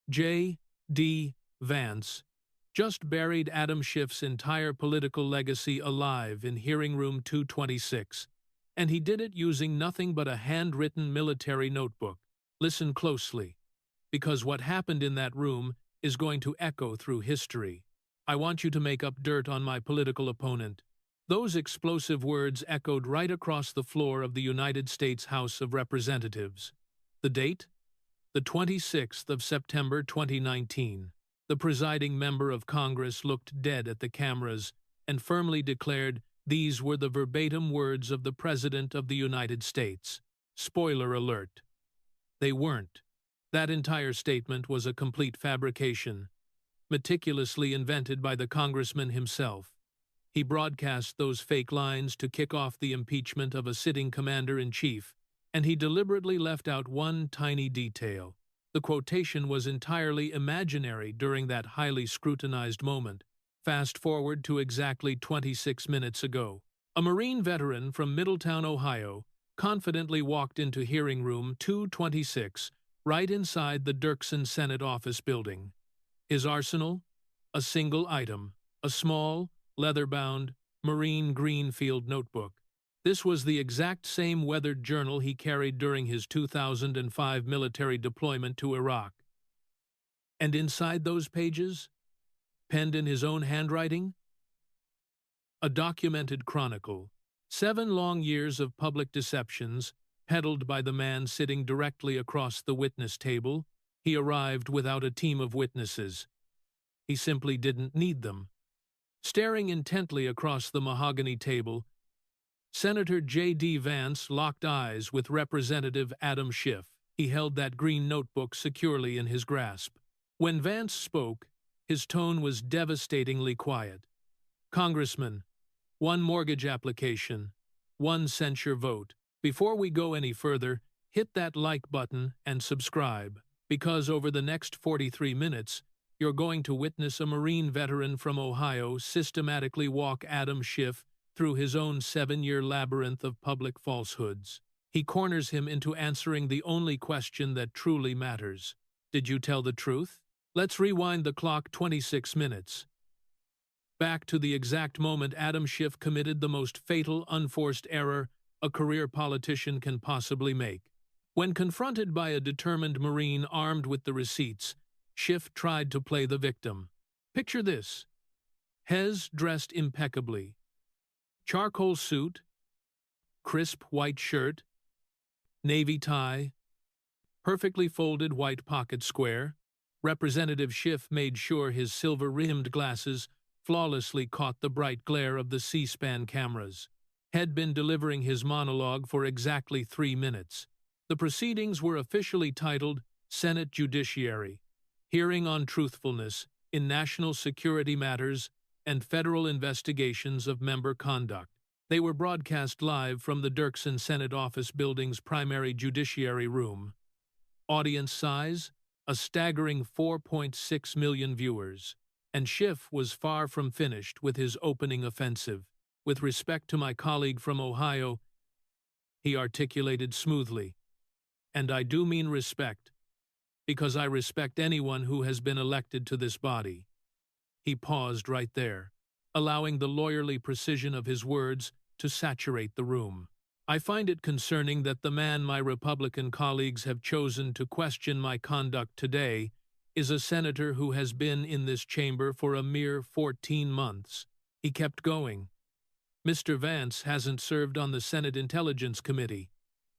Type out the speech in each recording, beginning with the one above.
J.D. Vance just buried Adam Schiff's entire political legacy alive in hearing room 226, and he did it using nothing but a handwritten military notebook. Listen closely, because what happened in that room is going to echo through history. I want you to make up dirt on my political opponent. Those explosive words echoed right across the floor of the United States House of Representatives. The date? The 26th of September 2019. The presiding member of Congress looked dead at the cameras and firmly declared these were the verbatim words of the President of the United States. Spoiler alert. They weren't. That entire statement was a complete fabrication, meticulously invented by the congressman himself. He broadcast those fake lines to kick off the impeachment of a sitting commander-in-chief, and he deliberately left out one tiny detail. The quotation was entirely imaginary during that highly scrutinized moment. Fast forward to exactly 26 minutes ago. A Marine veteran from Middletown, Ohio, confidently walked into hearing room 226, right inside the Dirksen Senate office building. His arsenal? A single item, a small, leather-bound, Marine Greenfield notebook. This was the exact same weathered journal he carried during his 2005 military deployment to Iraq. And inside those pages, penned in his own handwriting, a documented chronicle, 7 long years of public deceptions, peddled by the man sitting directly across the witness table. He arrived without a team of witnesses. He simply didn't need them. Staring intently across the mahogany table, Senator J.D. Vance locked eyes with Representative Adam Schiff. He held that green notebook securely in his grasp. When Vance spoke, his tone was devastatingly quiet. Congressman, 1 mortgage application, 1 censure vote. Before we go any further, hit that like button and subscribe, because over the next 43 minutes, you're going to witness a Marine veteran from Ohio systematically walk Adam Schiff through his own 7-year labyrinth of public falsehoods. He corners him into answering the only question that truly matters. Did you tell the truth? Let's rewind the clock 26 minutes. Back to the exact moment Adam Schiff committed the most fatal, unforced error a career politician can possibly make. When confronted by a determined Marine armed with the receipts, Schiff tried to play the victim. Picture this. Hez dressed impeccably. Charcoal suit, crisp white shirt, navy tie, perfectly folded white pocket square. Representative Schiff made sure his silver-rimmed glasses flawlessly caught the bright glare of the C-SPAN cameras. Had been delivering his monologue for exactly 3 minutes. The proceedings were officially titled Senate Judiciary, Hearing on Truthfulness in National Security Matters and Federal Investigations of Member Conduct. They were broadcast live from the Dirksen Senate Office Building's primary judiciary room. Audience size? A staggering 4.6 million viewers. And Schiff was far from finished with his opening offensive. With respect to my colleague from Ohio, he articulated smoothly. And I do mean respect, because I respect anyone who has been elected to this body. He paused right there, allowing the lawyerly precision of his words to saturate the room. I find it concerning that the man my Republican colleagues have chosen to question my conduct today is a senator who has been in this chamber for a mere 14 months. He kept going. Mr. Vance hasn't served on the Senate Intelligence Committee.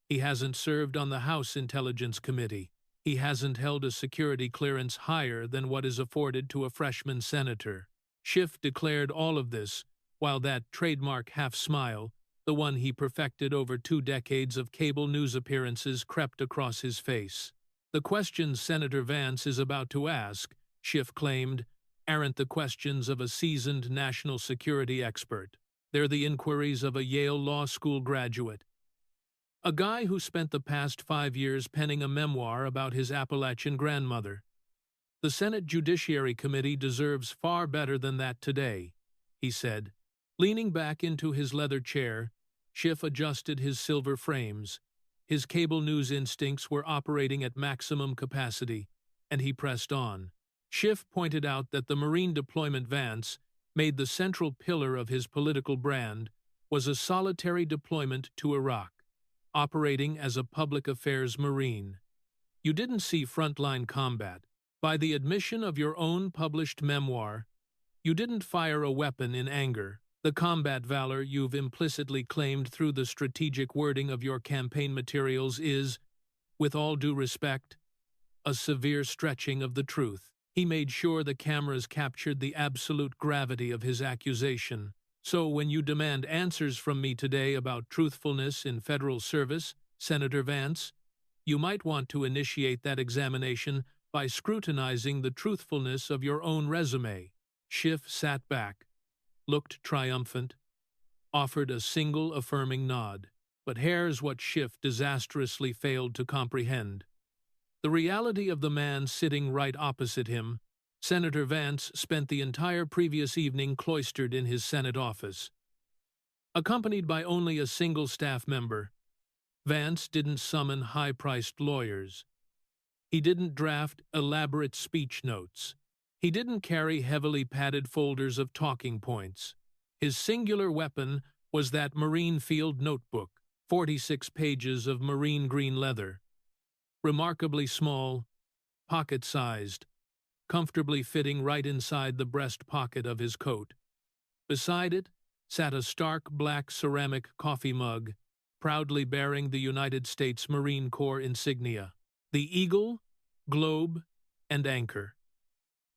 He hasn't served on the House Intelligence Committee. He hasn't held a security clearance higher than what is afforded to a freshman senator. Schiff declared all of this, while that trademark half-smile, the one he perfected over 2 decades of cable news appearances, crept across his face. The questions Senator Vance is about to ask, Schiff claimed, aren't the questions of a seasoned national security expert. They're the inquiries of a Yale Law School graduate. A guy who spent the past 5 years penning a memoir about his Appalachian grandmother. The Senate Judiciary Committee deserves far better than that today, he said. Leaning back into his leather chair, Schiff adjusted his silver frames. His cable news instincts were operating at maximum capacity. and he pressed on. Schiff pointed out that the Marine deployment Vance, made the central pillar of his political brand, was a solitary deployment to Iraq, operating as a public affairs Marine. You didn't see frontline combat. By the admission of your own published memoir, you didn't fire a weapon in anger. The combat valor you've implicitly claimed through the strategic wording of your campaign materials is, with all due respect, a severe stretching of the truth. He made sure the cameras captured the absolute gravity of his accusation. So when you demand answers from me today about truthfulness in federal service, Senator Vance, you might want to initiate that examination by scrutinizing the truthfulness of your own resume. Schiff sat back, looked triumphant, offered a single affirming nod. But here's what Schiff disastrously failed to comprehend. The reality of the man sitting right opposite him. Senator Vance spent the entire previous evening cloistered in his Senate office. Accompanied by only a single staff member, Vance didn't summon high-priced lawyers. He didn't draft elaborate speech notes. He didn't carry heavily padded folders of talking points. His singular weapon was that Marine field notebook, 46 pages of marine green leather. Remarkably small, pocket-sized, comfortably fitting right inside the breast pocket of his coat. Beside it sat a stark black ceramic coffee mug, proudly bearing the United States Marine Corps insignia, the eagle, globe, and anchor.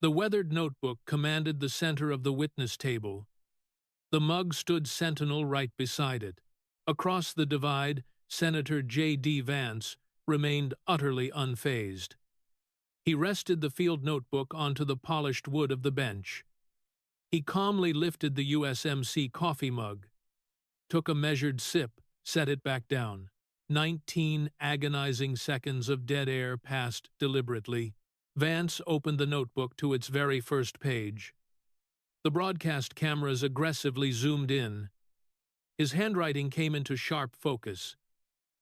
The weathered notebook commanded the center of the witness table. The mug stood sentinel right beside it. Across the divide, Senator J.D. Vance remained utterly unfazed. He rested the field notebook onto the polished wood of the bench. He calmly lifted the USMC coffee mug, took a measured sip, set it back down. 19 agonizing seconds of dead air passed deliberately. Vance opened the notebook to its very first page. The broadcast cameras aggressively zoomed in. His handwriting came into sharp focus.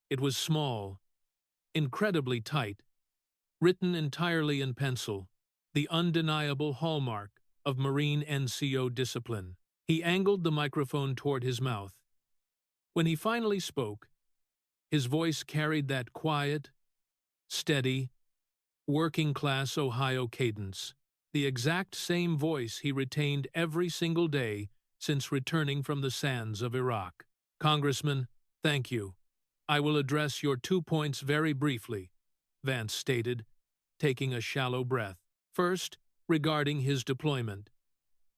It was small, incredibly tight, written entirely in pencil, the undeniable hallmark of Marine NCO discipline. He angled the microphone toward his mouth. When he finally spoke, his voice carried that quiet, steady, working-class Ohio cadence, the exact same voice he retained every single day since returning from the sands of Iraq. Congressman, thank you. I will address your 2 points very briefly, Vance stated, taking a shallow breath. First, regarding his deployment.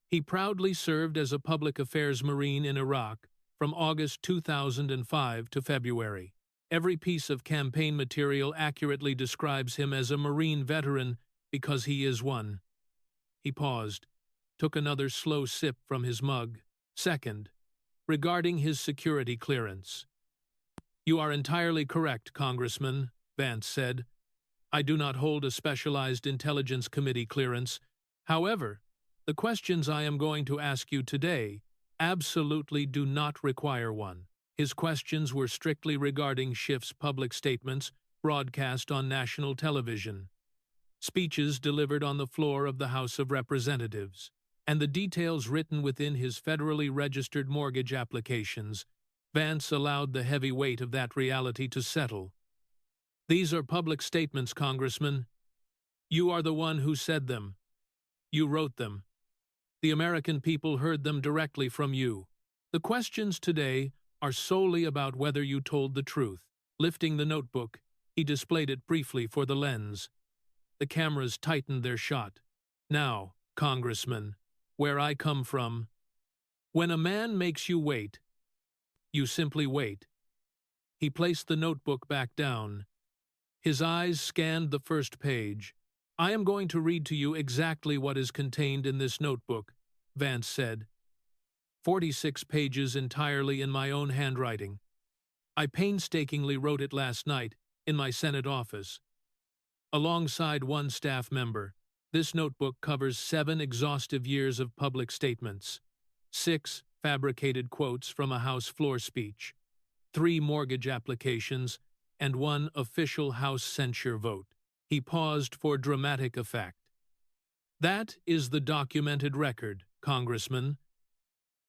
He proudly served as a public affairs Marine in Iraq from August 2005 to February. Every piece of campaign material accurately describes him as a Marine veteran because he is one. He paused, took another slow sip from his mug. Second, regarding his security clearance. You are entirely correct, Congressman, Vance said. I do not hold a specialized intelligence committee clearance. However, the questions I am going to ask you today absolutely do not require one. His questions were strictly regarding Schiff's public statements broadcast on national television, speeches delivered on the floor of the House of Representatives, and the details written within his federally registered mortgage applications. Vance allowed the heavy weight of that reality to settle. These are public statements, Congressman. You are the one who said them. You wrote them. The American people heard them directly from you. The questions today are solely about whether you told the truth. Lifting the notebook, he displayed it briefly for the lens. The cameras tightened their shot. Now, Congressman, where I come from, when a man makes you wait, you simply wait. He placed the notebook back down. His eyes scanned the first page. I am going to read to you exactly what is contained in this notebook, Vance said. 46 pages entirely in my own handwriting. I painstakingly wrote it last night in my Senate office. Alongside one staff member, this notebook covers 7 exhaustive years of public statements, 6 fabricated quotes from a House floor speech, 3 mortgage applications, and 1 official House censure vote. He paused for dramatic effect. That is the documented record, Congressman.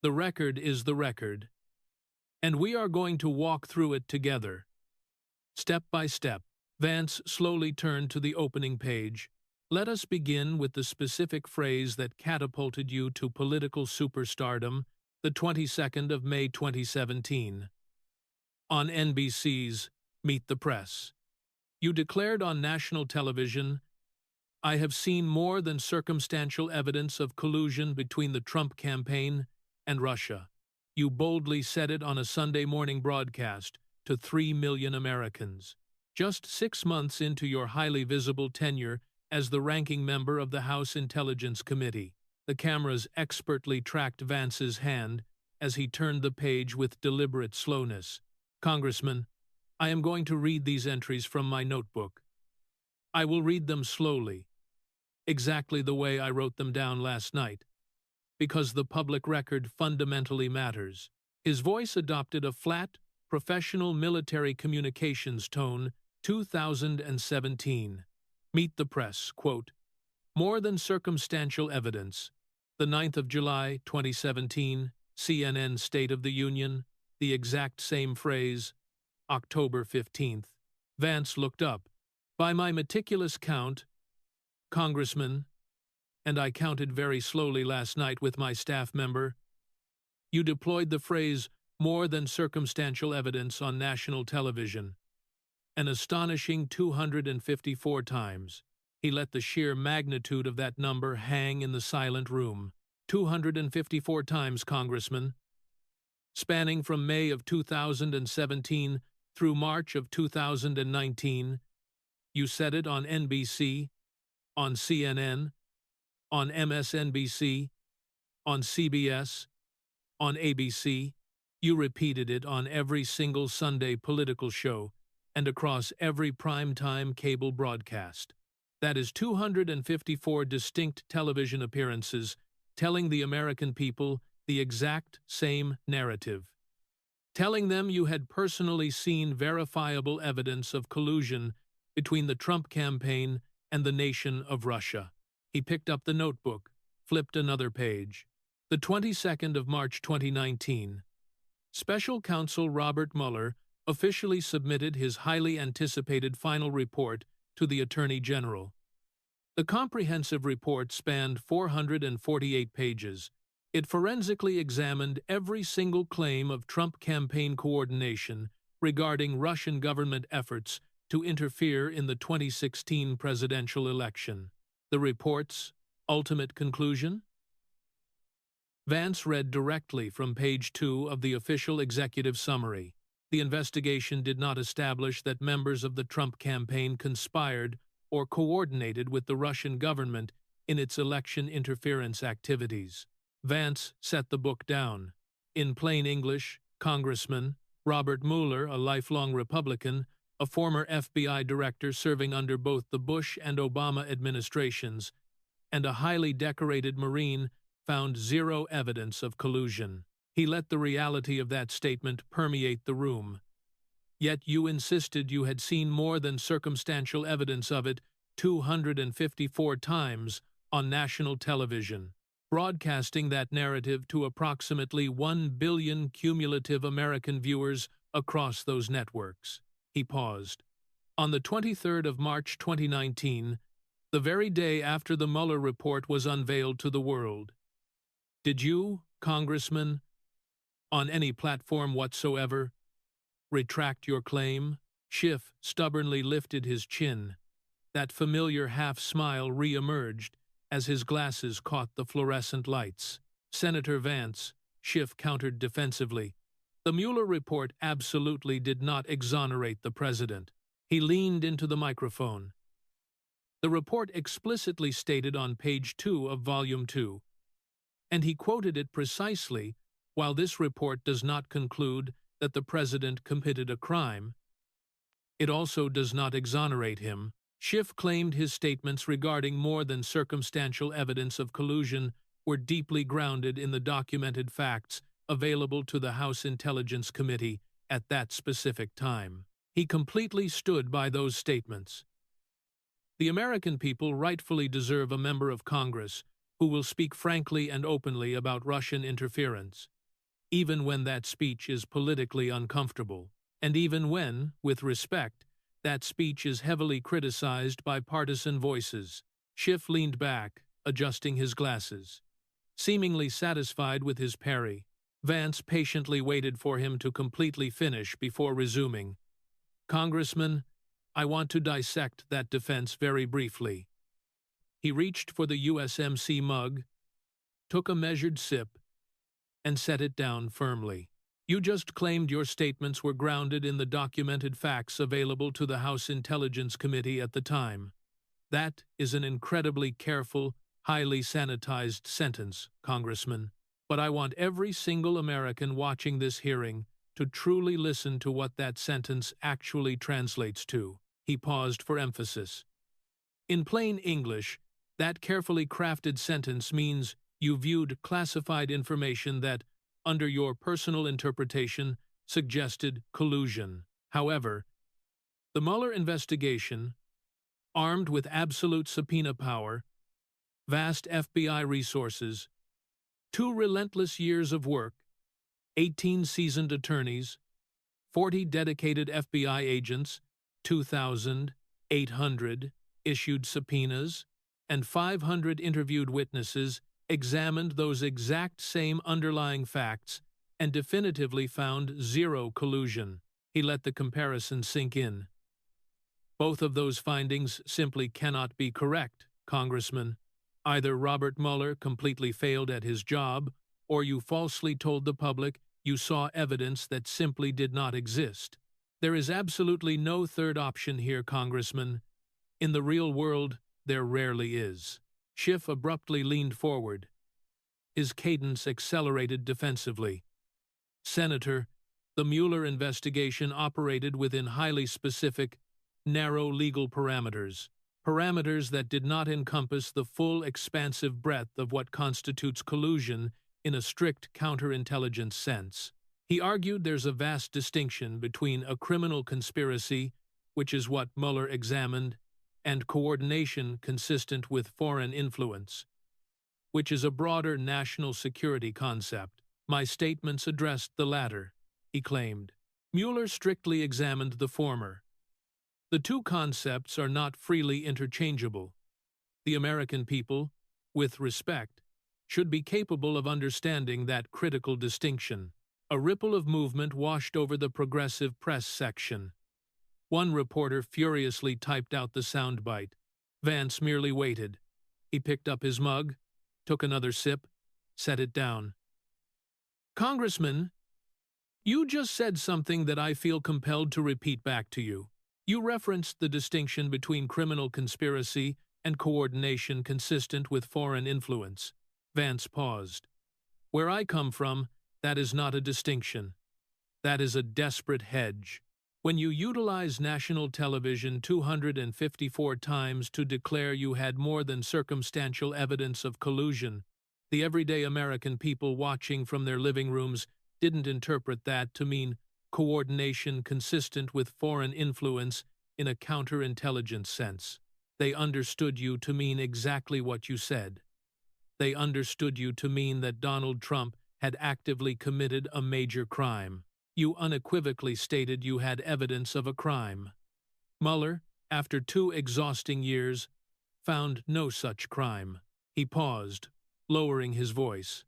The record is the record. And we are going to walk through it together. Step by step, Vance slowly turned to the opening page. Let us begin with the specific phrase that catapulted you to political superstardom, the 22nd of May 2017. On NBC's Meet the Press, you declared on national television, "I have seen more than circumstantial evidence of collusion between the Trump campaign and Russia." You boldly said it on a Sunday morning broadcast to 3 million Americans. Just 6 months into your highly visible tenure as the ranking member of the House Intelligence Committee, the cameras expertly tracked Vance's hand as he turned the page with deliberate slowness. Congressman, I am going to read these entries from my notebook. I will read them slowly, exactly the way I wrote them down last night, because the public record fundamentally matters. His voice adopted a flat, professional military communications tone, 2017. Meet the Press, quote, "More than circumstantial evidence. The 9th of July, 2017, CNN State of the Union, the exact same phrase, October 15th. Vance looked up. By my meticulous count, Congressman, and I counted very slowly last night with my staff member, you deployed the phrase "more than circumstantial evidence" on national television. An astonishing 254 times. He let the sheer magnitude of that number hang in the silent room. 254 times, Congressman. Spanning from May of 2017 through March of 2019, you said it on NBC, on CNN, on MSNBC, on CBS, on ABC. You repeated it on every single Sunday political show and across every primetime cable broadcast. That is 254 distinct television appearances telling the American people the exact same narrative. Telling them you had personally seen verifiable evidence of collusion between the Trump campaign and the nation of Russia. He picked up the notebook, flipped another page. The 22nd of March 2019. Special Counsel Robert Mueller officially submitted his highly anticipated final report to the Attorney General. The comprehensive report spanned 448 pages. It forensically examined every single claim of Trump campaign coordination regarding Russian government efforts to interfere in the 2016 presidential election. The report's ultimate conclusion? Vance read directly from page 2 of the official executive summary. The investigation did not establish that members of the Trump campaign conspired or coordinated with the Russian government in its election interference activities. Vance set the book down. In plain English, Congressman Robert Mueller, a lifelong Republican, a former FBI director serving under both the Bush and Obama administrations, and a highly decorated Marine, found zero evidence of collusion. He let the reality of that statement permeate the room. Yet you insisted you had seen more than circumstantial evidence of it 254 times on national television, broadcasting that narrative to approximately 1 billion cumulative American viewers across those networks. He paused. On the 23rd of March 2019, the very day after the Mueller report was unveiled to the world, did you, Congressman, on any platform whatsoever, retract your claim? Schiff stubbornly lifted his chin. That familiar half-smile re-emerged as his glasses caught the fluorescent lights. Senator Vance, Schiff countered defensively. The Mueller report absolutely did not exonerate the president. He leaned into the microphone. The report explicitly stated on page 2 of Volume 2, and he quoted it precisely, while this report does not conclude that the president committed a crime, it also does not exonerate him. Schiff claimed his statements regarding more than circumstantial evidence of collusion were deeply grounded in the documented facts available to the House Intelligence Committee at that specific time. He completely stood by those statements. The American people rightfully deserve a member of Congress who will speak frankly and openly about Russian interference, even when that speech is politically uncomfortable, and even when, with respect, that speech is heavily criticized by partisan voices. Schiff leaned back, adjusting his glasses. Seemingly satisfied with his parry, Vance patiently waited for him to completely finish before resuming. "Congressman, I want to dissect that defense very briefly." He reached for the USMC mug, took a measured sip, and set it down firmly. "You just claimed your statements were grounded in the documented facts available to the House Intelligence Committee at the time. That is an incredibly careful, highly sanitized sentence, Congressman. But I want every single American watching this hearing to truly listen to what that sentence actually translates to." He paused for emphasis. "In plain English, that carefully crafted sentence means you viewed classified information that, under your personal interpretation, suggested collusion. However, the Mueller investigation, armed with absolute subpoena power, vast FBI resources, 2 relentless years of work, 18 seasoned attorneys, 40 dedicated FBI agents, 2,800 issued subpoenas, and 500 interviewed witnesses examined those exact same underlying facts and definitively found zero collusion." He let the comparison sink in. "Both of those findings simply cannot be correct, Congressman. Either Robert Mueller completely failed at his job, or you falsely told the public you saw evidence that simply did not exist. There is absolutely no third option here, Congressman. In the real world, there rarely is." Schiff abruptly leaned forward. His cadence accelerated defensively. "Senator, the Mueller investigation operated within highly specific, narrow legal parameters that did not encompass the full expansive breadth of what constitutes collusion in a strict counterintelligence sense." He argued there's a vast distinction between a criminal conspiracy, which is what Mueller examined, and coordination consistent with foreign influence, which is a broader national security concept. "My statements addressed the latter," he claimed. "Mueller strictly examined the former. The two concepts are not freely interchangeable. The American people, with respect, should be capable of understanding that critical distinction." A ripple of movement washed over the progressive press section. One reporter furiously typed out the soundbite. Vance merely waited. He picked up his mug, took another sip, set it down. "Congressman, you just said something that I feel compelled to repeat back to you. You referenced the distinction between criminal conspiracy and coordination consistent with foreign influence." Vance paused. "Where I come from, that is not a distinction. That is a desperate hedge. When you utilize national television 254 times to declare you had more than circumstantial evidence of collusion, the everyday American people watching from their living rooms didn't interpret that to mean coordination consistent with foreign influence in a counterintelligence sense. They understood you to mean exactly what you said. They understood you to mean that Donald Trump had actively committed a major crime. You unequivocally stated you had evidence of a crime. Mueller, after 2 exhausting years, found no such crime." He paused, lowering his voice.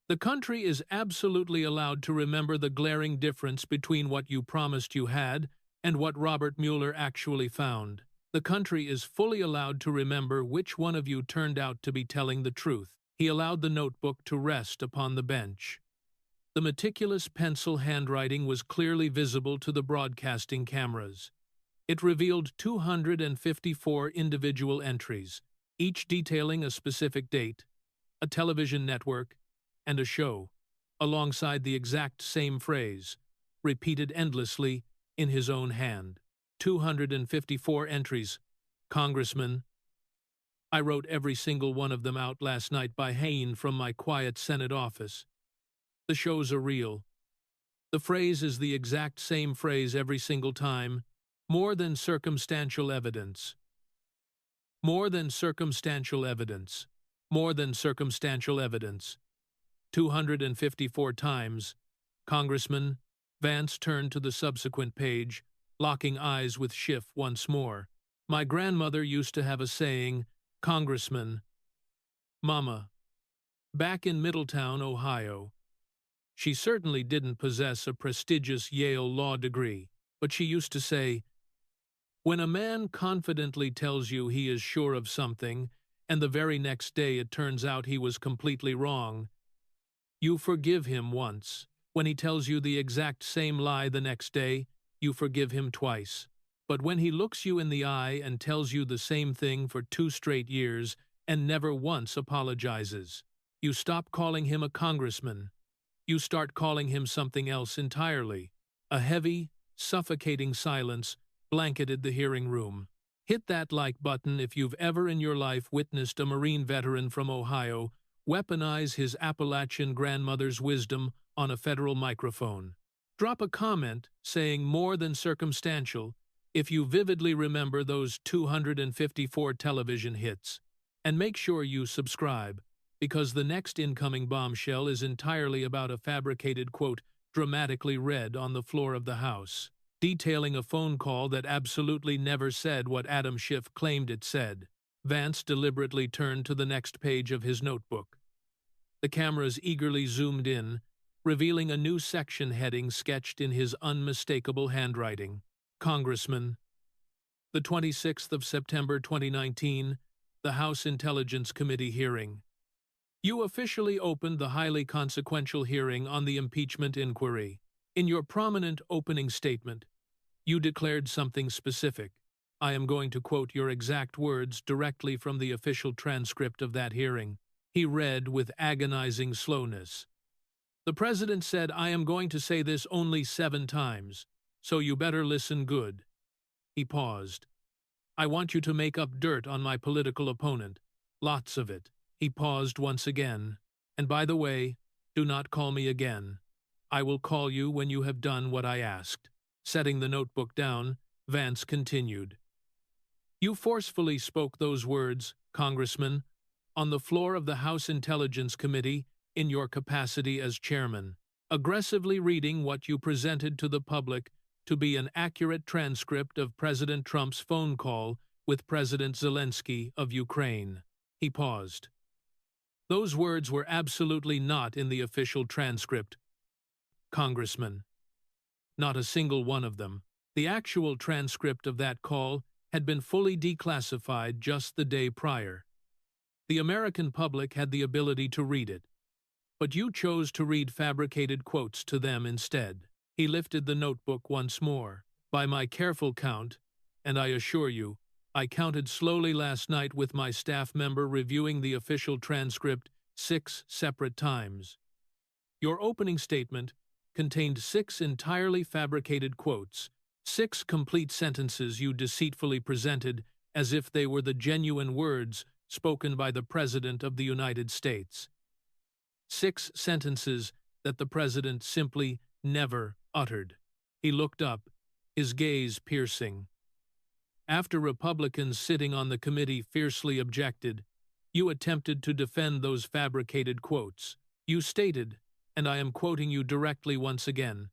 "The country is absolutely allowed to remember the glaring difference between what you promised you had and what Robert Mueller actually found. The country is fully allowed to remember which one of you turned out to be telling the truth." He allowed the notebook to rest upon the bench. The meticulous pencil handwriting was clearly visible to the broadcasting cameras. It revealed 254 individual entries, each detailing a specific date, a television network, and a show, alongside the exact same phrase, repeated endlessly in his own hand. 254 entries. "Congressman, I wrote every single one of them out last night by hand from my quiet Senate office. The shows are real. The phrase is the exact same phrase every single time, more than circumstantial evidence. More than circumstantial evidence. More than circumstantial evidence. 254 times, Congressman, Vance turned to the subsequent page, locking eyes with Schiff once more. My grandmother used to have a saying, Congressman, Mama. Back in Middletown, Ohio. She certainly didn't possess a prestigious Yale law degree, but she used to say, when a man confidently tells you he is sure of something, and the very next day it turns out he was completely wrong, you forgive him once. When he tells you the exact same lie the next day, you forgive him twice. But when he looks you in the eye and tells you the same thing for 2 straight years and never once apologizes, you stop calling him a congressman. You start calling him something else entirely. A heavy, suffocating silence blanketed the hearing room. Hit that like button if you've ever in your life witnessed a Marine veteran from Ohio weaponize his Appalachian grandmother's wisdom on a federal microphone. Drop a comment saying more than circumstantial if you vividly remember those 254 television hits. And make sure you subscribe, because the next incoming bombshell is entirely about a fabricated quote dramatically read on the floor of the House, detailing a phone call that absolutely never said what Adam Schiff claimed it said. Vance deliberately turned to the next page of his notebook. The cameras eagerly zoomed in, revealing a new section heading sketched in his unmistakable handwriting. Congressman. The 26th of September 2019, the House Intelligence Committee hearing. You officially opened the highly consequential hearing on the impeachment inquiry. In your prominent opening statement, you declared something specific. I am going to quote your exact words directly from the official transcript of that hearing. He read with agonizing slowness. The president said, I am going to say this only 7 times, so you better listen good. He paused. I want you to make up dirt on my political opponent. Lots of it. He paused once again. And by the way, do not call me again. I will call you when you have done what I asked. Setting the notebook down, Vance continued. You forcefully spoke those words, Congressman, on the floor of the House Intelligence Committee in your capacity as chairman, aggressively reading what you presented to the public to be an accurate transcript of President Trump's phone call with President Zelensky of Ukraine. He paused. Those words were absolutely not in the official transcript, Congressman. Not a single one of them. The actual transcript of that call had been fully declassified just the day prior. The American public had the ability to read it, but you chose to read fabricated quotes to them instead. He lifted the notebook once more. By my careful count, and I assure you, I counted slowly last night with my staff member reviewing the official transcript 6 separate times. Your opening statement contained 6 entirely fabricated quotes, 6 complete sentences you deceitfully presented as if they were the genuine words spoken by the President of the United States. 6 sentences that the President simply never uttered. He looked up, his gaze piercing. After Republicans sitting on the committee fiercely objected, you attempted to defend those fabricated quotes. You stated, and I am quoting you directly once again,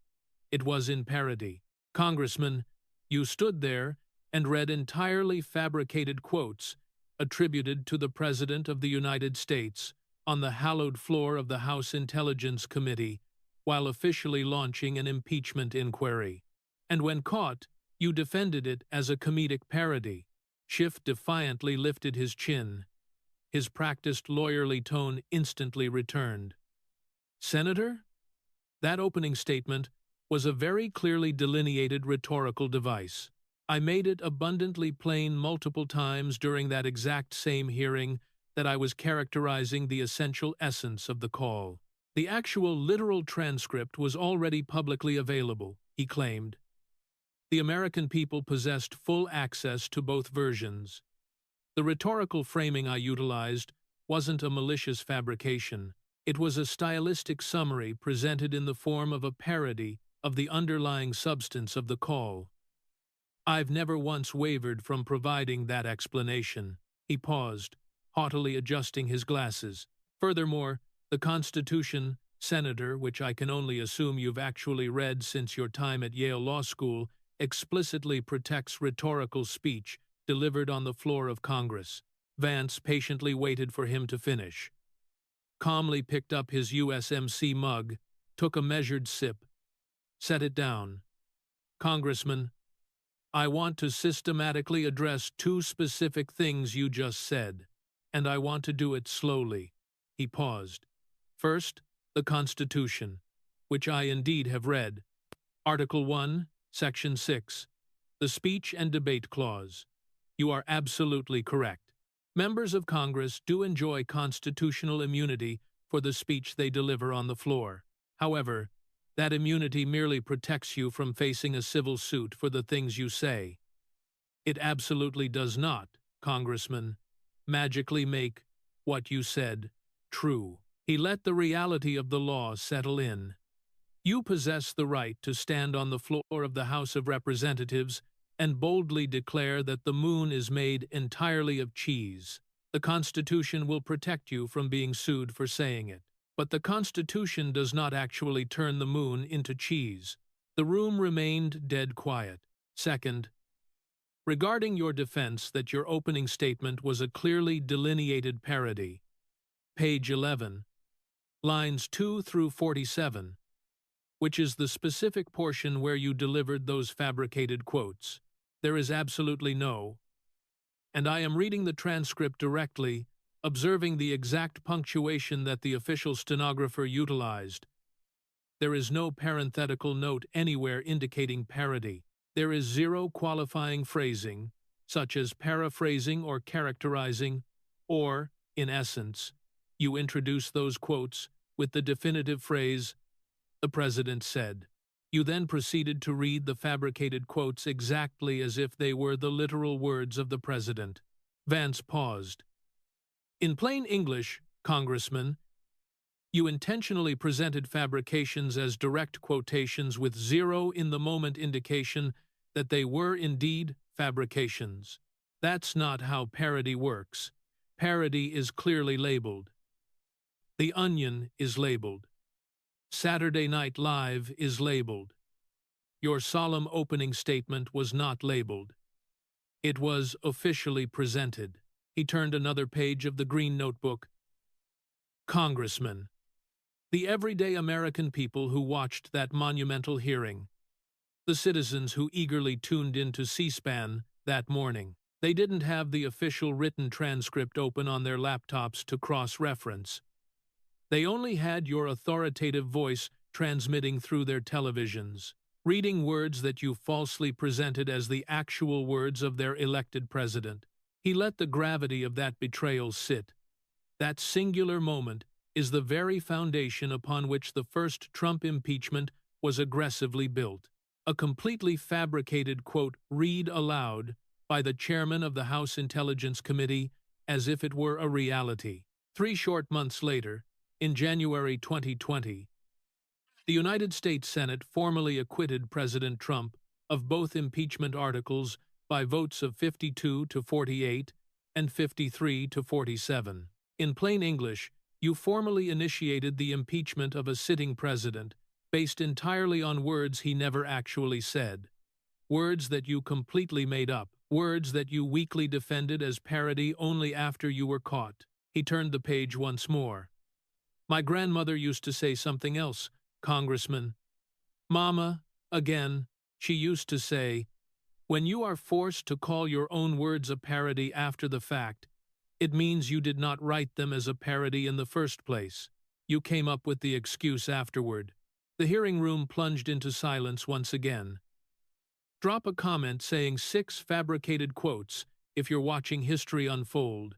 it was in parody. Congressman, you stood there and read entirely fabricated quotes attributed to the President of the United States on the hallowed floor of the House Intelligence Committee while officially launching an impeachment inquiry. And when caught, you defended it as a comedic parody. Schiff defiantly lifted his chin. His practiced lawyerly tone instantly returned. Senator? That opening statement was a very clearly delineated rhetorical device. I made it abundantly plain multiple times during that exact same hearing that I was characterizing the essential essence of the call. The actual literal transcript was already publicly available, he claimed. The American people possessed full access to both versions. The rhetorical framing I utilized wasn't a malicious fabrication. It was a stylistic summary presented in the form of a parody of the underlying substance of the call. I've never once wavered from providing that explanation. He paused, haughtily adjusting his glasses. Furthermore, the Constitution, Senator, which I can only assume you've actually read since your time at Yale Law School, explicitly protects rhetorical speech delivered on the floor of Congress. Vance patiently waited for him to finish. Calmly picked up his USMC mug, took a measured sip, set it down. Congressman, I want to systematically address two specific things you just said, and I want to do it slowly. He paused. First, the Constitution, which I indeed have read. Article 1, Section 6, the Speech and Debate Clause. You are absolutely correct. Members of Congress do enjoy constitutional immunity for the speech they deliver on the floor. However, that immunity merely protects you from facing a civil suit for the things you say. It absolutely does not, Congressman, magically make what you said true. He let the reality of the law settle in. You possess the right to stand on the floor of the House of Representatives and boldly declare that the moon is made entirely of cheese. The Constitution will protect you from being sued for saying it. But the Constitution does not actually turn the moon into cheese. The room remained dead quiet. Second, regarding your defense that your opening statement was a clearly delineated parody. Page 11, lines 2 through 47, which is the specific portion where you delivered those fabricated quotes. There is absolutely no, and I am reading the transcript directly, observing the exact punctuation that the official stenographer utilized. There is no parenthetical note anywhere indicating parody. There is zero qualifying phrasing, such as paraphrasing or characterizing, or, in essence, you introduce those quotes with the definitive phrase, "The President said." You then proceeded to read the fabricated quotes exactly as if they were the literal words of the President. Vance paused. In plain English, Congressman, you intentionally presented fabrications as direct quotations with zero in-the-moment indication that they were indeed fabrications. That's not how parody works. Parody is clearly labeled. The Onion is labeled. Saturday Night Live is labeled. Your solemn opening statement was not labeled. It was officially presented. He turned another page of the green notebook. Congressman, the everyday American people who watched that monumental hearing, the citizens who eagerly tuned into C-SPAN that morning, they didn't have the official written transcript open on their laptops to cross-reference. They only had your authoritative voice transmitting through their televisions, reading words that you falsely presented as the actual words of their elected president. He let the gravity of that betrayal sit. That singular moment is the very foundation upon which the first Trump impeachment was aggressively built. A completely fabricated, quote, read aloud by the chairman of the House Intelligence Committee as if it were a reality. 3 short months later, in January 2020, the United States Senate formally acquitted President Trump of both impeachment articles by votes of 52 to 48 and 53 to 47. In plain English, you formally initiated the impeachment of a sitting president based entirely on words he never actually said, words that you completely made up, words that you weakly defended as parody only after you were caught. He turned the page once more. My grandmother used to say something else, Congressman. Mama, again, she used to say, when you are forced to call your own words a parody after the fact, it means you did not write them as a parody in the first place. You came up with the excuse afterward. The hearing room plunged into silence once again. Drop a comment saying 6 fabricated quotes if you're watching history unfold.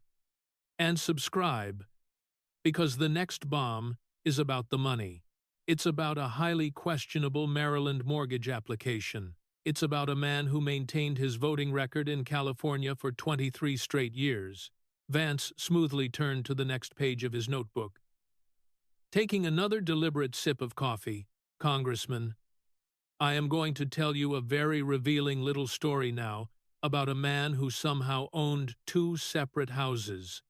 And subscribe, because the next bomb is about the money. It's about a highly questionable Maryland mortgage application. It's about a man who maintained his voting record in California for 23 straight years. Vance smoothly turned to the next page of his notebook. Taking another deliberate sip of coffee, Congressman, I am going to tell you a very revealing little story now about a man who somehow owned two separate houses,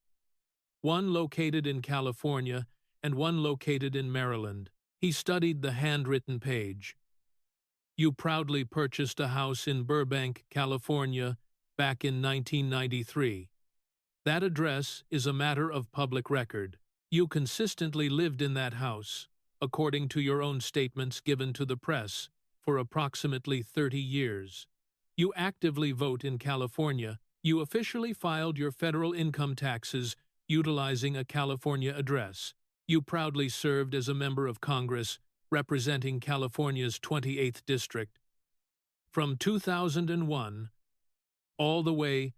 one located in California and one located in Maryland. He studied the handwritten page. You proudly purchased a house in Burbank, California, back in 1993. That address is a matter of public record. You consistently lived in that house, according to your own statements given to the press, for approximately 30 years. You actively vote in California. You officially filed your federal income taxes utilizing a California address. You proudly served as a member of Congress representing California's 28th District. From 2001 all the way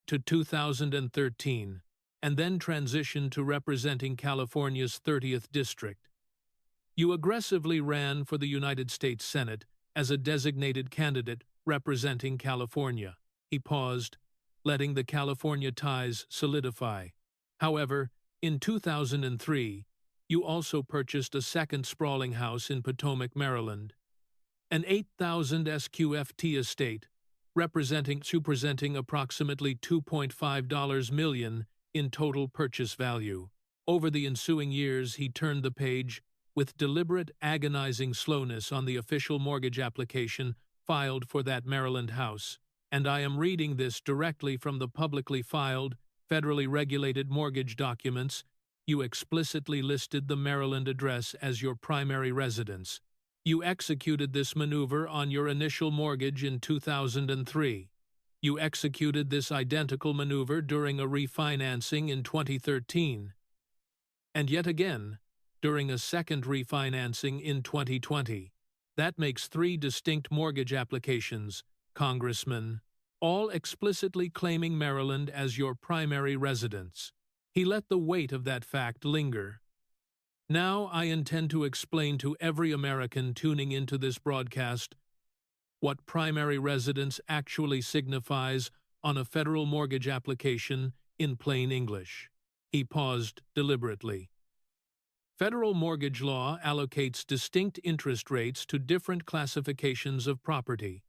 to 2013, and then transitioned to representing California's 30th District. You aggressively ran for the United States Senate as a designated candidate representing California. He paused, letting the California ties solidify. However, in 2003, you also purchased a second sprawling house in Potomac, Maryland, an 8,000 SQFT estate, representing approximately $2.5 million in total purchase value. Over the ensuing years, he turned the page with deliberate, agonizing slowness on the official mortgage application filed for that Maryland house. And I am reading this directly from the publicly filed, federally regulated mortgage documents. You explicitly listed the Maryland address as your primary residence. You executed this maneuver on your initial mortgage in 2003. You executed this identical maneuver during a refinancing in 2013. And yet again, during a second refinancing in 2020. That makes 3 distinct mortgage applications, Congressman, all explicitly claiming Maryland as your primary residence. He let the weight of that fact linger. Now I intend to explain to every American tuning into this broadcast what primary residence actually signifies on a federal mortgage application in plain English. He paused deliberately. Federal mortgage law allocates distinct interest rates to different classifications of property.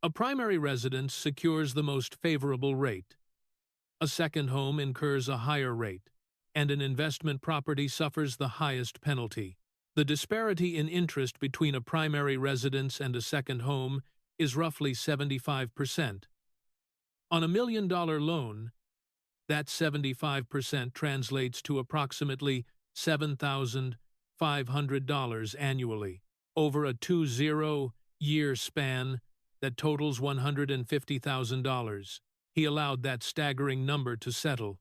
A primary residence secures the most favorable rate. A second home incurs a higher rate, and an investment property suffers the highest penalty. The disparity in interest between a primary residence and a second home is roughly 75%. On $1 million loan, that 75% translates to approximately $7,500 annually. Over a 20-year span, that totals $150,000. He allowed that staggering number to settle.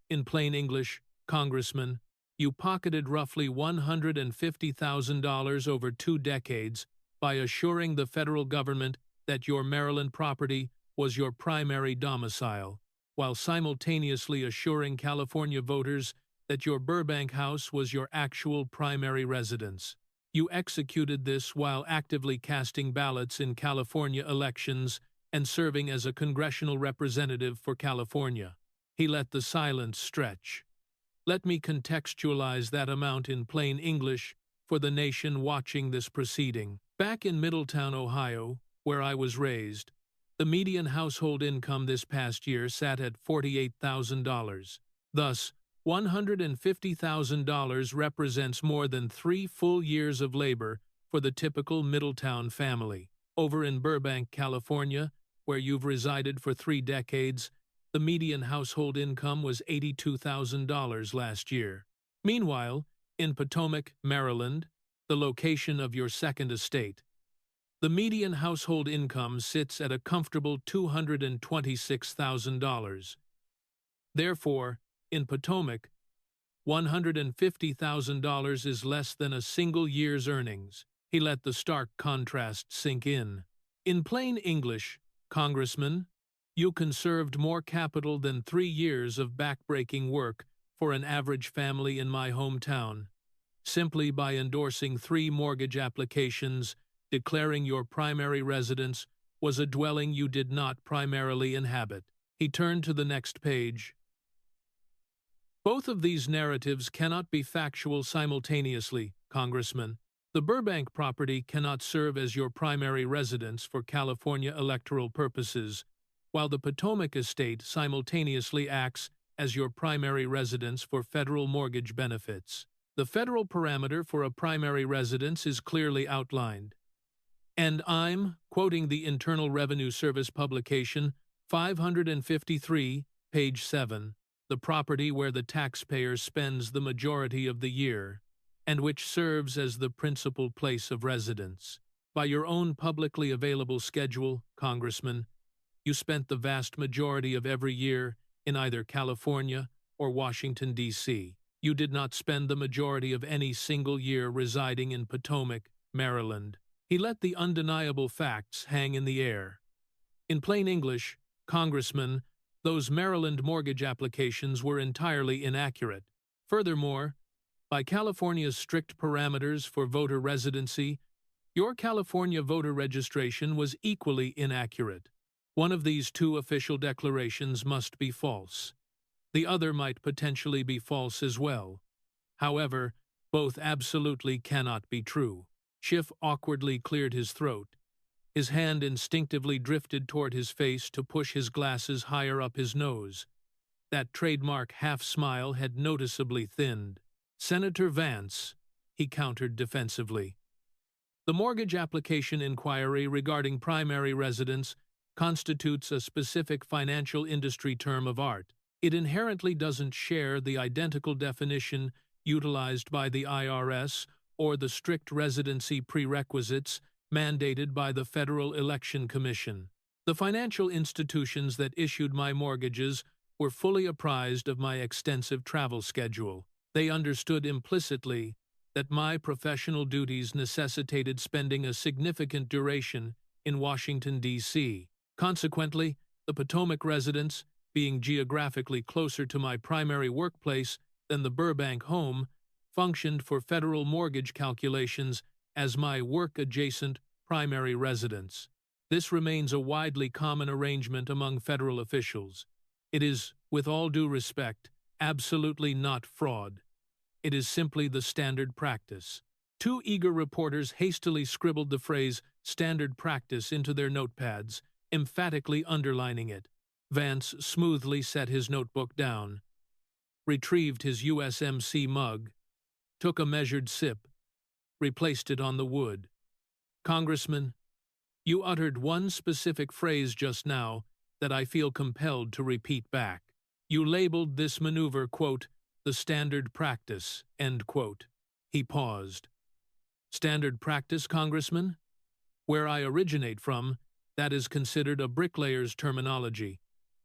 In plain English, Congressman, you pocketed roughly $150,000 over 2 decades by assuring the federal government that your Maryland property was your primary domicile, while simultaneously assuring California voters that your Burbank house was your actual primary residence. You executed this while actively casting ballots in California elections and serving as a congressional representative for California. He let the silence stretch. Let me contextualize that amount in plain English for the nation watching this proceeding. Back in Middletown, Ohio, where I was raised, the median household income this past year sat at $48,000. Thus, $150,000 represents more than 3 full years of labor for the typical Middletown family. Over in Burbank, California, where you've resided for 3 decades, the median household income was $82,000 last year. Meanwhile, in Potomac, Maryland, the location of your second estate, the median household income sits at a comfortable $226,000. Therefore, in Potomac, $150,000 is less than a single year's earnings. He let the stark contrast sink in. In plain English, Congressman, you conserved more capital than 3 years of backbreaking work for an average family in my hometown, simply by endorsing 3 mortgage applications declaring your primary residence was a dwelling you did not primarily inhabit. He turned to the next page. Both of these narratives cannot be factual simultaneously, Congressman. The Burbank property cannot serve as your primary residence for California electoral purposes, while the Potomac estate simultaneously acts as your primary residence for federal mortgage benefits. The federal parameter for a primary residence is clearly outlined. And I'm quoting the Internal Revenue Service publication 553, page 7, the property where the taxpayer spends the majority of the year, and which serves as the principal place of residence. By your own publicly available schedule, Congressman, you spent the vast majority of every year in either California or Washington, D.C. You did not spend the majority of any single year residing in Potomac, Maryland. He let the undeniable facts hang in the air. In plain English, Congressman, those Maryland mortgage applications were entirely inaccurate. Furthermore, by California's strict parameters for voter residency, your California voter registration was equally inaccurate. One of these two official declarations must be false. The other might potentially be false as well. However, both absolutely cannot be true. Schiff awkwardly cleared his throat. His hand instinctively drifted toward his face to push his glasses higher up his nose. That trademark half-smile had noticeably thinned. Senator Vance, he countered defensively. The mortgage application inquiry regarding primary residence constitutes a specific financial industry term of art. It inherently doesn't share the identical definition utilized by the IRS or the strict residency prerequisites mandated by the Federal Election Commission. The financial institutions that issued my mortgages were fully apprised of my extensive travel schedule. They understood implicitly that my professional duties necessitated spending a significant duration in Washington, D.C. Consequently, the Potomac residence, being geographically closer to my primary workplace than the Burbank home, functioned for federal mortgage calculations as my work-adjacent primary residence. This remains a widely common arrangement among federal officials. It is, with all due respect, absolutely not fraud. It is simply the standard practice. Two eager reporters hastily scribbled the phrase "standard practice" into their notepads, emphatically underlining it. Vance smoothly set his notebook down, retrieved his USMC mug, took a measured sip, replaced it on the wood. Congressman, you uttered one specific phrase just now that I feel compelled to repeat back. You labeled this maneuver, quote, the standard practice, end quote. He paused. Standard practice, Congressman? Where I originate from, that is considered a bricklayer's terminology.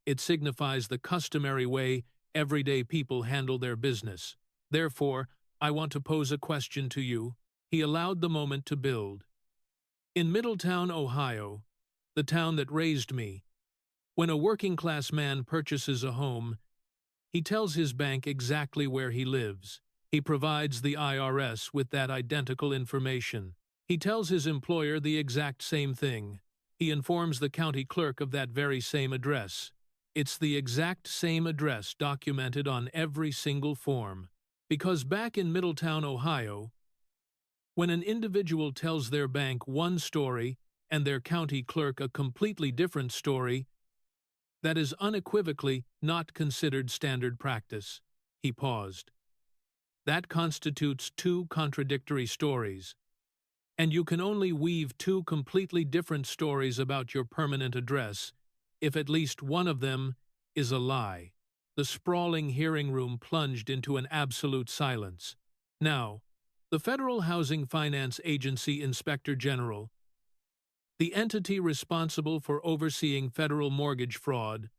It signifies the customary way everyday people handle their business. Therefore, I want to pose a question to you. He allowed the moment to build. In Middletown, Ohio, the town that raised me, when a working-class man purchases a home, he tells his bank exactly where he lives. He provides the IRS with that identical information. He tells his employer the exact same thing. He informs the county clerk of that very same address. It's the exact same address documented on every single form. Because back in Middletown, Ohio, when an individual tells their bank one story and their county clerk a completely different story, that is unequivocally not considered standard practice. He paused. That constitutes two contradictory stories. And you can only weave two completely different stories about your permanent address if at least one of them is a lie. The sprawling hearing room plunged into an absolute silence. Now, the Federal Housing Finance Agency Inspector General, the entity responsible for overseeing federal mortgage fraud,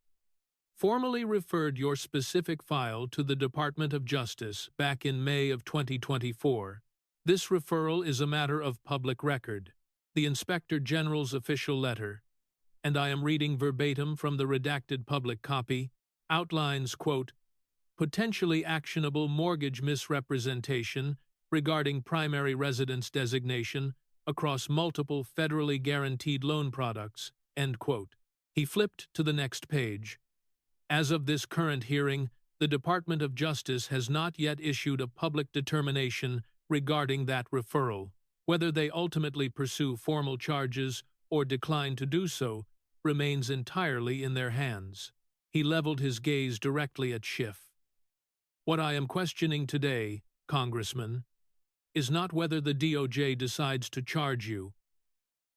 formally referred your specific file to the Department of Justice back in May of 2024. This referral is a matter of public record, the Inspector General's official letter, and I am reading verbatim from the redacted public copy, outlines, quote, potentially actionable mortgage misrepresentation regarding primary residence designation across multiple federally guaranteed loan products, end quote. He flipped to the next page. As of this current hearing, the Department of Justice has not yet issued a public determination regarding that referral. Whether they ultimately pursue formal charges or decline to do so remains entirely in their hands. He leveled his gaze directly at Schiff. What I am questioning today, Congressman, is not whether the DOJ decides to charge you.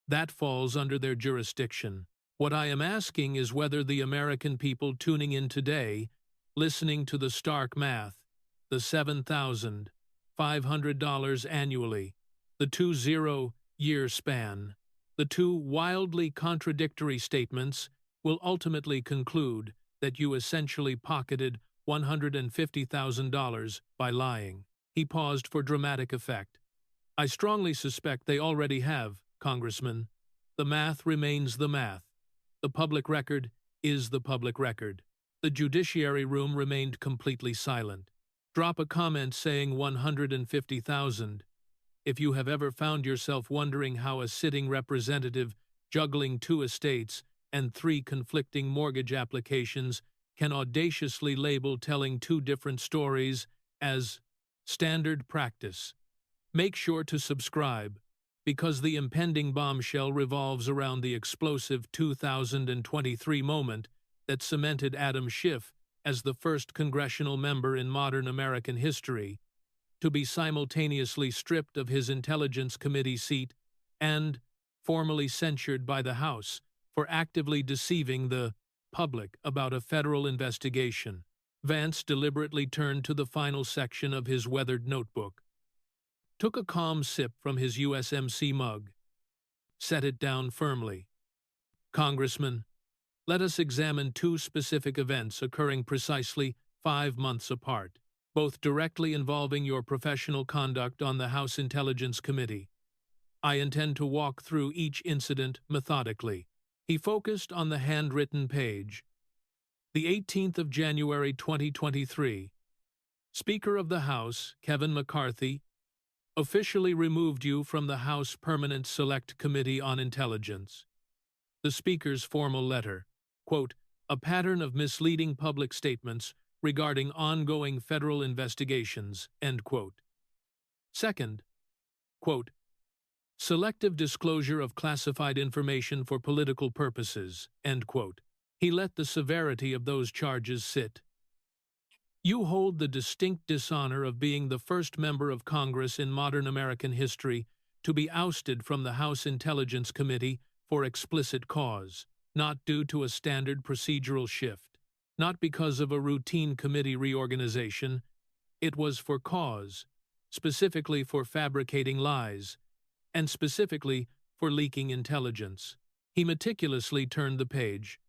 That falls under their jurisdiction. What I am asking is whether the American people tuning in today, listening to the stark math, the $7,500 annually, the 2-0-year span, the two wildly contradictory statements, will ultimately conclude that you essentially pocketed $150,000 by lying. He paused for dramatic effect. I strongly suspect they already have, Congressman. The math remains the math. The public record is the public record. The Judiciary Room remained completely silent. Drop a comment saying 150,000. If you have ever found yourself wondering how a sitting representative juggling 2 estates and 3 conflicting mortgage applications can audaciously label telling 2 different stories as standard practice, make sure to subscribe, because the impending bombshell revolves around the explosive 2023 moment that cemented Adam Schiff as the first congressional member in modern American history to be simultaneously stripped of his Intelligence Committee seat and formally censured by the House for actively deceiving the public about a federal investigation. Vance deliberately turned to the final section of his weathered notebook, took a calm sip from his USMC mug, set it down firmly. Congressman, let us examine 2 specific events occurring precisely 5 months apart, both directly involving your professional conduct on the House Intelligence Committee. I intend to walk through each incident methodically. He focused on the handwritten page. The 18th of January 2023. Speaker of the House, Kevin McCarthy, officially removed you from the House Permanent Select Committee on Intelligence. The Speaker's formal letter, quote, a pattern of misleading public statements regarding ongoing federal investigations, end quote. Second, quote, selective disclosure of classified information for political purposes, end quote. He let the severity of those charges sit. You hold the distinct dishonor of being the first member of Congress in modern American history to be ousted from the House Intelligence Committee for explicit cause, not due to a standard procedural shift, not because of a routine committee reorganization. It was for cause, specifically for fabricating lies, and specifically for leaking intelligence. He meticulously turned the page.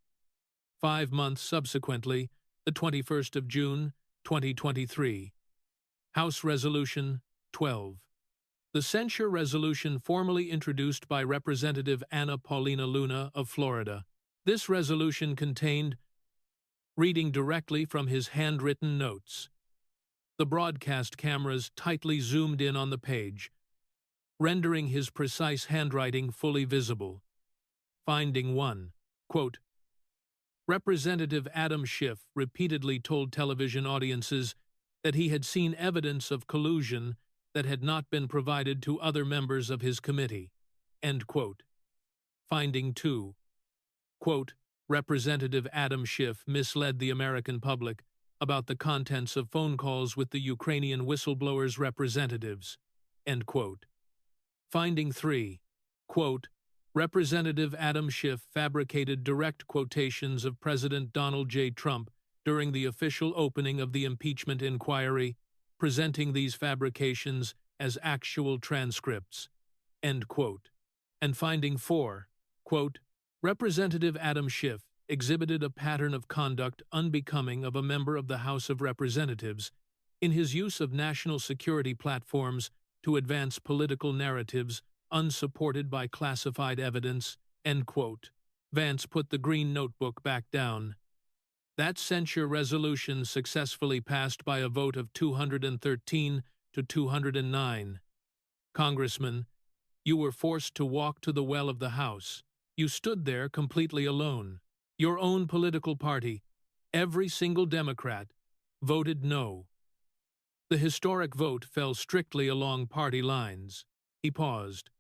5 months subsequently, the 21st of June, 2023. House Resolution 12. The censure resolution formally introduced by Representative Anna Paulina Luna of Florida. This resolution contained, reading directly from his handwritten notes. The broadcast cameras tightly zoomed in on the page, rendering his precise handwriting fully visible. Finding 1. Quote, Representative Adam Schiff repeatedly told television audiences that he had seen evidence of collusion that had not been provided to other members of his committee. End quote. Finding 2. Quote, Representative Adam Schiff misled the American public about the contents of phone calls with the Ukrainian whistleblowers' representatives. End quote. Finding 3. Quote, Representative Adam Schiff fabricated direct quotations of President Donald J. Trump during the official opening of the impeachment inquiry, presenting these fabrications as actual transcripts. End quote. And finding 4. Quote, Representative Adam Schiff exhibited a pattern of conduct unbecoming of a member of the House of Representatives in his use of national security platforms to advance political narratives unsupported by classified evidence, end quote. Vance put the green notebook back down. That censure resolution successfully passed by a vote of 213 to 209. Congressman, you were forced to walk to the well of the House. You stood there completely alone. Your own political party, every single Democrat, voted no. The historic vote fell strictly along party lines. He paused.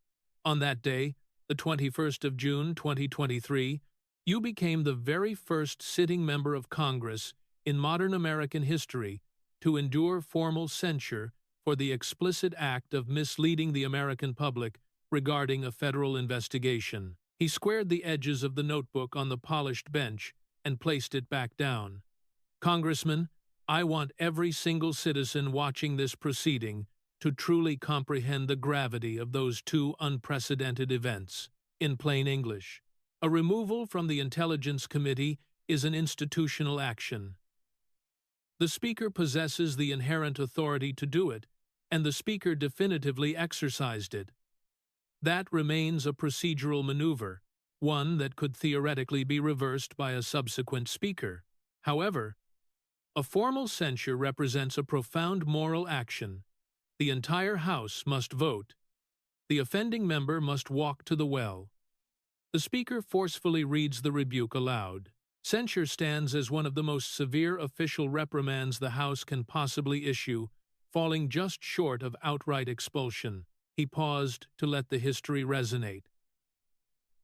On that day, the 21st of June, 2023, you became the very first sitting member of Congress in modern American history to endure formal censure for the explicit act of misleading the American public regarding a federal investigation. He squared the edges of the notebook on the polished bench and placed it back down. Congressman, I want every single citizen watching this proceeding to truly comprehend the gravity of those two unprecedented events. In plain English, a removal from the Intelligence Committee is an institutional action. The Speaker possesses the inherent authority to do it, and the Speaker definitively exercised it. That remains a procedural maneuver, one that could theoretically be reversed by a subsequent Speaker. However, a formal censure represents a profound moral action. The entire House must vote. The offending member must walk to the well. The Speaker forcefully reads the rebuke aloud. Censure stands as one of the most severe official reprimands the House can possibly issue, falling just short of outright expulsion. He paused to let the history resonate.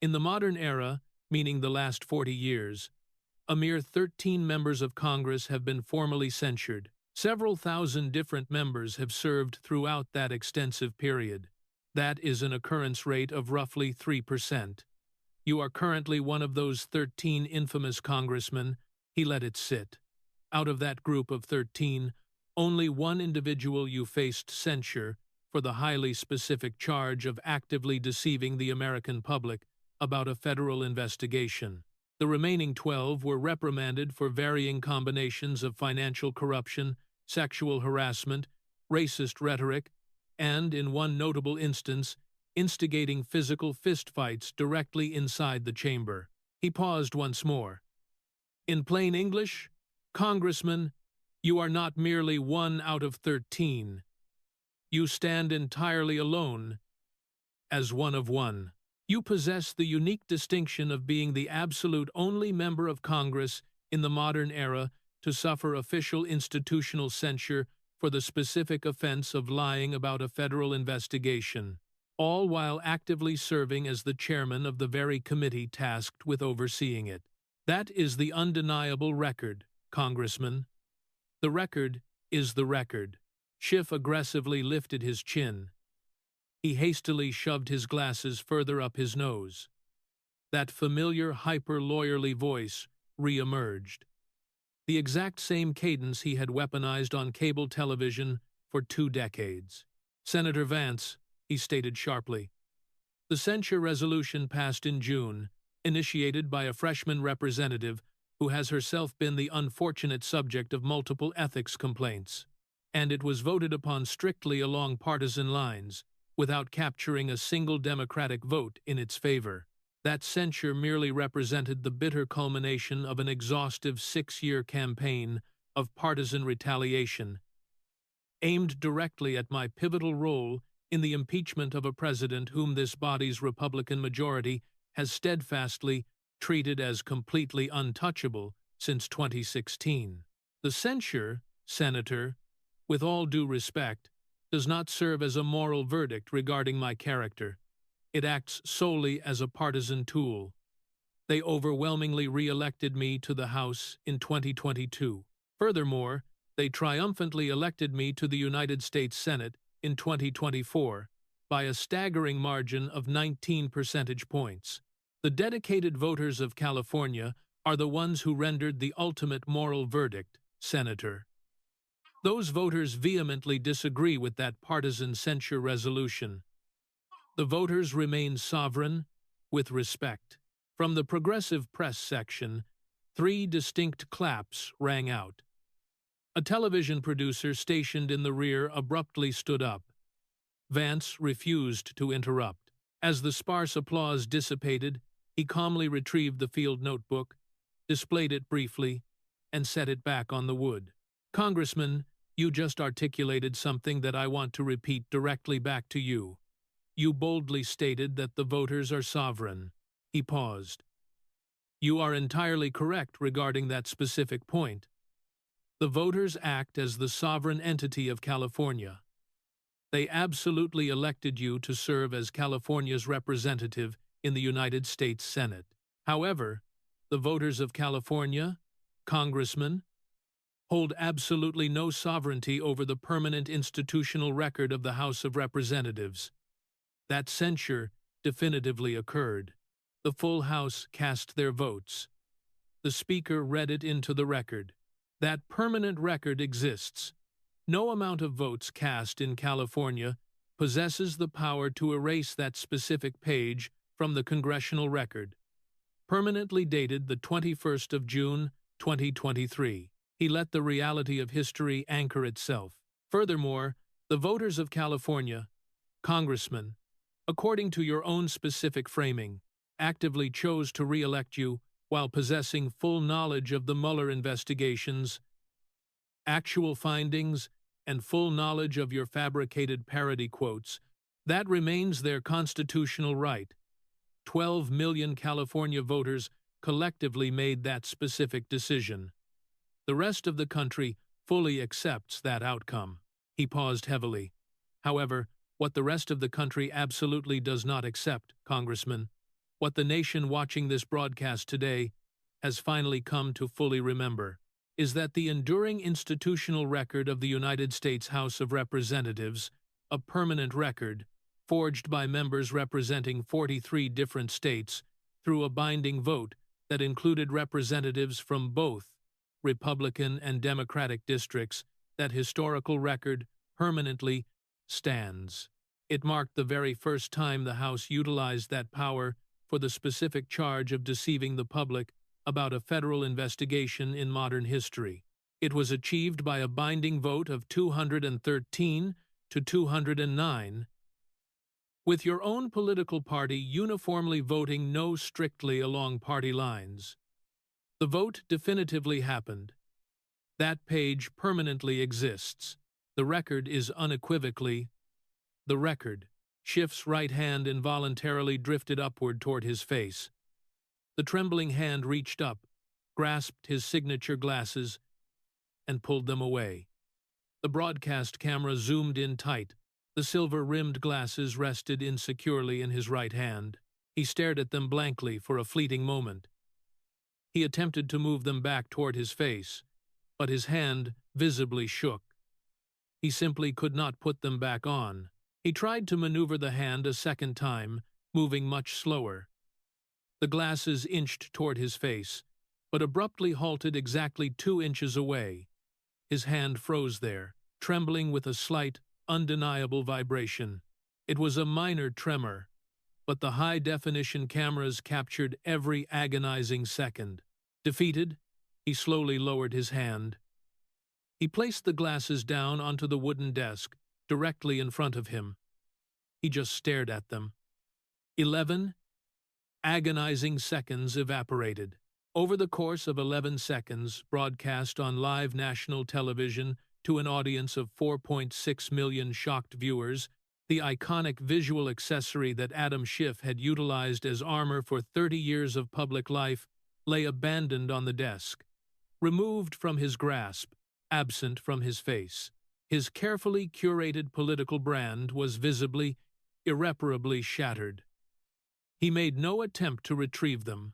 In the modern era, meaning the last 40 years, a mere 13 members of Congress have been formally censured. Several thousand different members have served throughout that extensive period. That is an occurrence rate of roughly 3%. You are currently one of those 13 infamous congressmen. He let it sit. Out of that group of 13, only one individual you faced censure for the highly specific charge of actively deceiving the American public about a federal investigation. The remaining 12 were reprimanded for varying combinations of financial corruption, sexual harassment, racist rhetoric, and, in one notable instance, instigating physical fistfights directly inside the chamber. He paused once more. In plain English, Congressman, you are not merely one out of 13. You stand entirely alone as one of one. You possess the unique distinction of being the absolute only member of Congress in the modern era to suffer official institutional censure for the specific offense of lying about a federal investigation, all while actively serving as the chairman of the very committee tasked with overseeing it. That is the undeniable record, Congressman. The record is the record. Schiff aggressively lifted his chin. He hastily shoved his glasses further up his nose. That familiar, hyper-lawyerly voice re-emerged. The exact same cadence he had weaponized on cable television for 2 decades. Senator Vance, he stated sharply. The censure resolution passed in June, initiated by a freshman representative who has herself been the unfortunate subject of multiple ethics complaints, and it was voted upon strictly along partisan lines, without capturing a single Democratic vote in its favor. That censure merely represented the bitter culmination of an exhaustive 6-year campaign of partisan retaliation, aimed directly at my pivotal role in the impeachment of a president whom this body's Republican majority has steadfastly treated as completely untouchable since 2016. The censure, Senator, with all due respect, does not serve as a moral verdict regarding my character. It acts solely as a partisan tool. They overwhelmingly re-elected me to the House in 2022. Furthermore, they triumphantly elected me to the United States Senate in 2024 by a staggering margin of 19 percentage points. The dedicated voters of California are the ones who rendered the ultimate moral verdict, Senator. Those voters vehemently disagree with that partisan censure resolution. The voters remain sovereign, with respect. From the progressive press section, 3 distinct claps rang out. A television producer stationed in the rear abruptly stood up. Vance refused to interrupt. As the sparse applause dissipated, he calmly retrieved the field notebook, displayed it briefly, and set it back on the wood. Congressman, you just articulated something that I want to repeat directly back to you. You boldly stated that the voters are sovereign. He paused. You are entirely correct regarding that specific point. The voters act as the sovereign entity of California. They absolutely elected you to serve as California's representative in the United States Senate. However, the voters of California, congressmen, hold absolutely no sovereignty over the permanent institutional record of the House of Representatives. That censure definitively occurred. The full House cast their votes. The Speaker read it into the record. That permanent record exists. No amount of votes cast in California possesses the power to erase that specific page from the Congressional record. Permanently dated the 21st of June, 2023. He let the reality of history anchor itself. Furthermore, the voters of California, congressmen, according to your own specific framing, actively chose to re-elect you while possessing full knowledge of the Mueller investigations, actual findings, and full knowledge of your fabricated parody quotes. That remains their constitutional right. 12 million California voters collectively made that specific decision. The rest of the country fully accepts that outcome. He paused heavily. However, what the rest of the country absolutely does not accept, Congressman, what the nation watching this broadcast today has finally come to fully remember, is that the enduring institutional record of the United States House of Representatives, a permanent record, forged by members representing 43 different states through a binding vote that included representatives from both Republican and Democratic districts, that historical record permanently stands. It marked the very first time the House utilized that power for the specific charge of deceiving the public about a federal investigation in modern history. It was achieved by a binding vote of 213 to 209, with your own political party uniformly voting no strictly along party lines. The vote definitively happened. That page permanently exists. The record is unequivocally the record. Schiff's right hand involuntarily drifted upward toward his face. The trembling hand reached up, grasped his signature glasses, and pulled them away. The broadcast camera zoomed in tight. The silver-rimmed glasses rested insecurely in his right hand. He stared at them blankly for a fleeting moment. He attempted to move them back toward his face, but his hand visibly shook. He simply could not put them back on. He tried to maneuver the hand a second time, moving much slower. The glasses inched toward his face, but abruptly halted exactly 2 inches away. His hand froze there, trembling with a slight, undeniable vibration. It was a minor tremor, but the high-definition cameras captured every agonizing second. Defeated, he slowly lowered his hand. He placed the glasses down onto the wooden desk, directly in front of him. He just stared at them. 11 agonizing seconds evaporated. Over the course of 11 seconds, broadcast on live national television to an audience of 4.6 million shocked viewers, the iconic visual accessory that Adam Schiff had utilized as armor for 30 years of public life lay abandoned on the desk, removed from his grasp, absent from his face. His carefully curated political brand was visibly, irreparably shattered. He made no attempt to retrieve them.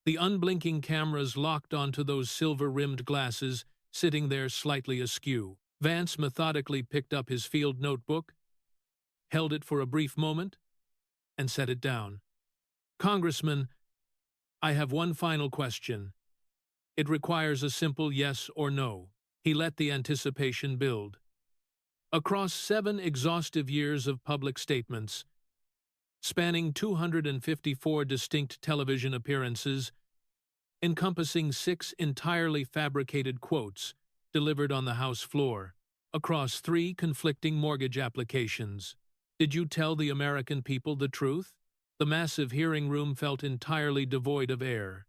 The unblinking cameras locked onto those silver-rimmed glasses, sitting there slightly askew. Vance methodically picked up his field notebook, held it for a brief moment, and set it down. Congressman, I have one final question. It requires a simple yes or no. He let the anticipation build. Across 7 exhaustive years of public statements, spanning 254 distinct television appearances, encompassing 6 entirely fabricated quotes delivered on the House floor, across 3 conflicting mortgage applications, did you tell the American people the truth? The massive hearing room felt entirely devoid of air.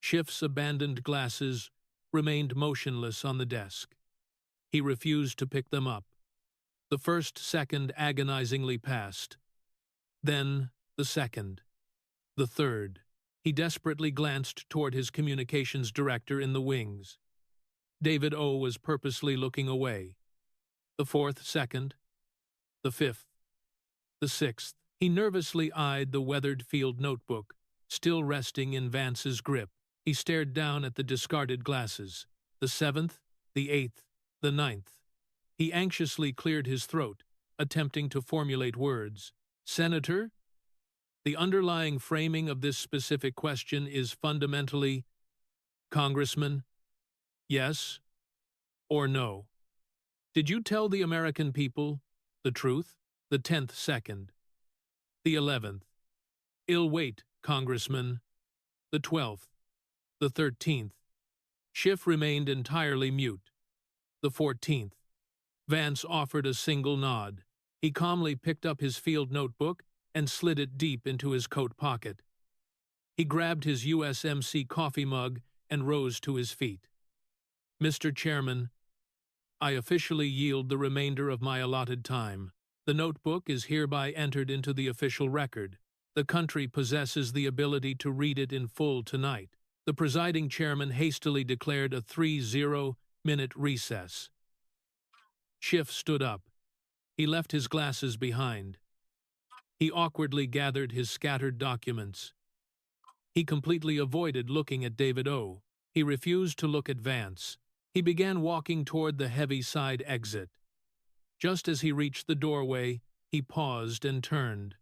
Schiff's abandoned glasses remained motionless on the desk. He refused to pick them up. The first second agonizingly passed. Then the second. The third. He desperately glanced toward his communications director in the wings. David O. was purposely looking away. The 4th second. the 5th, the 6th. He nervously eyed the weathered field notebook, still resting in Vance's grip. He stared down at the discarded glasses. The 7th, the 8th, the 9th. He anxiously cleared his throat, attempting to formulate words. Senator? The underlying framing of this specific question is fundamentally, Congressman, yes or no? Did you tell the American people the truth? The 10th second. The 11th. Ill wait, Congressman. The 12th. The 13th. Schiff remained entirely mute. The 14th. Vance offered a single nod. He calmly picked up his field notebook and slid it deep into his coat pocket. He grabbed his USMC coffee mug and rose to his feet. Mr. Chairman, I officially yield the remainder of my allotted time. The notebook is hereby entered into the official record. The country possesses the ability to read it in full tonight. The presiding chairman hastily declared a 30-minute recess. Schiff stood up. He left his glasses behind. He awkwardly gathered his scattered documents. He completely avoided looking at David O. He refused to look at Vance. He began walking toward the heavy side exit. Just as he reached the doorway, he paused and turned.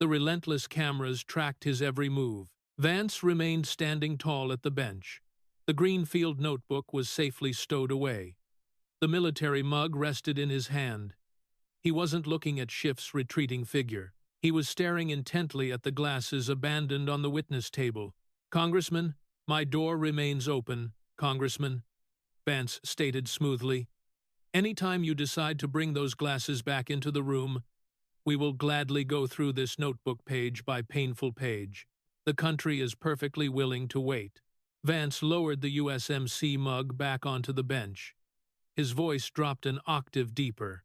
The relentless cameras tracked his every move. Vance remained standing tall at the bench. The Greenfield notebook was safely stowed away. The military mug rested in his hand. He wasn't looking at Schiff's retreating figure. He was staring intently at the glasses abandoned on the witness table. Congressman, my door remains open, Congressman, Vance stated smoothly. Anytime you decide to bring those glasses back into the room, we will gladly go through this notebook page by painful page. The country is perfectly willing to wait. Vance lowered the USMC mug back onto the bench. His voice dropped an octave deeper.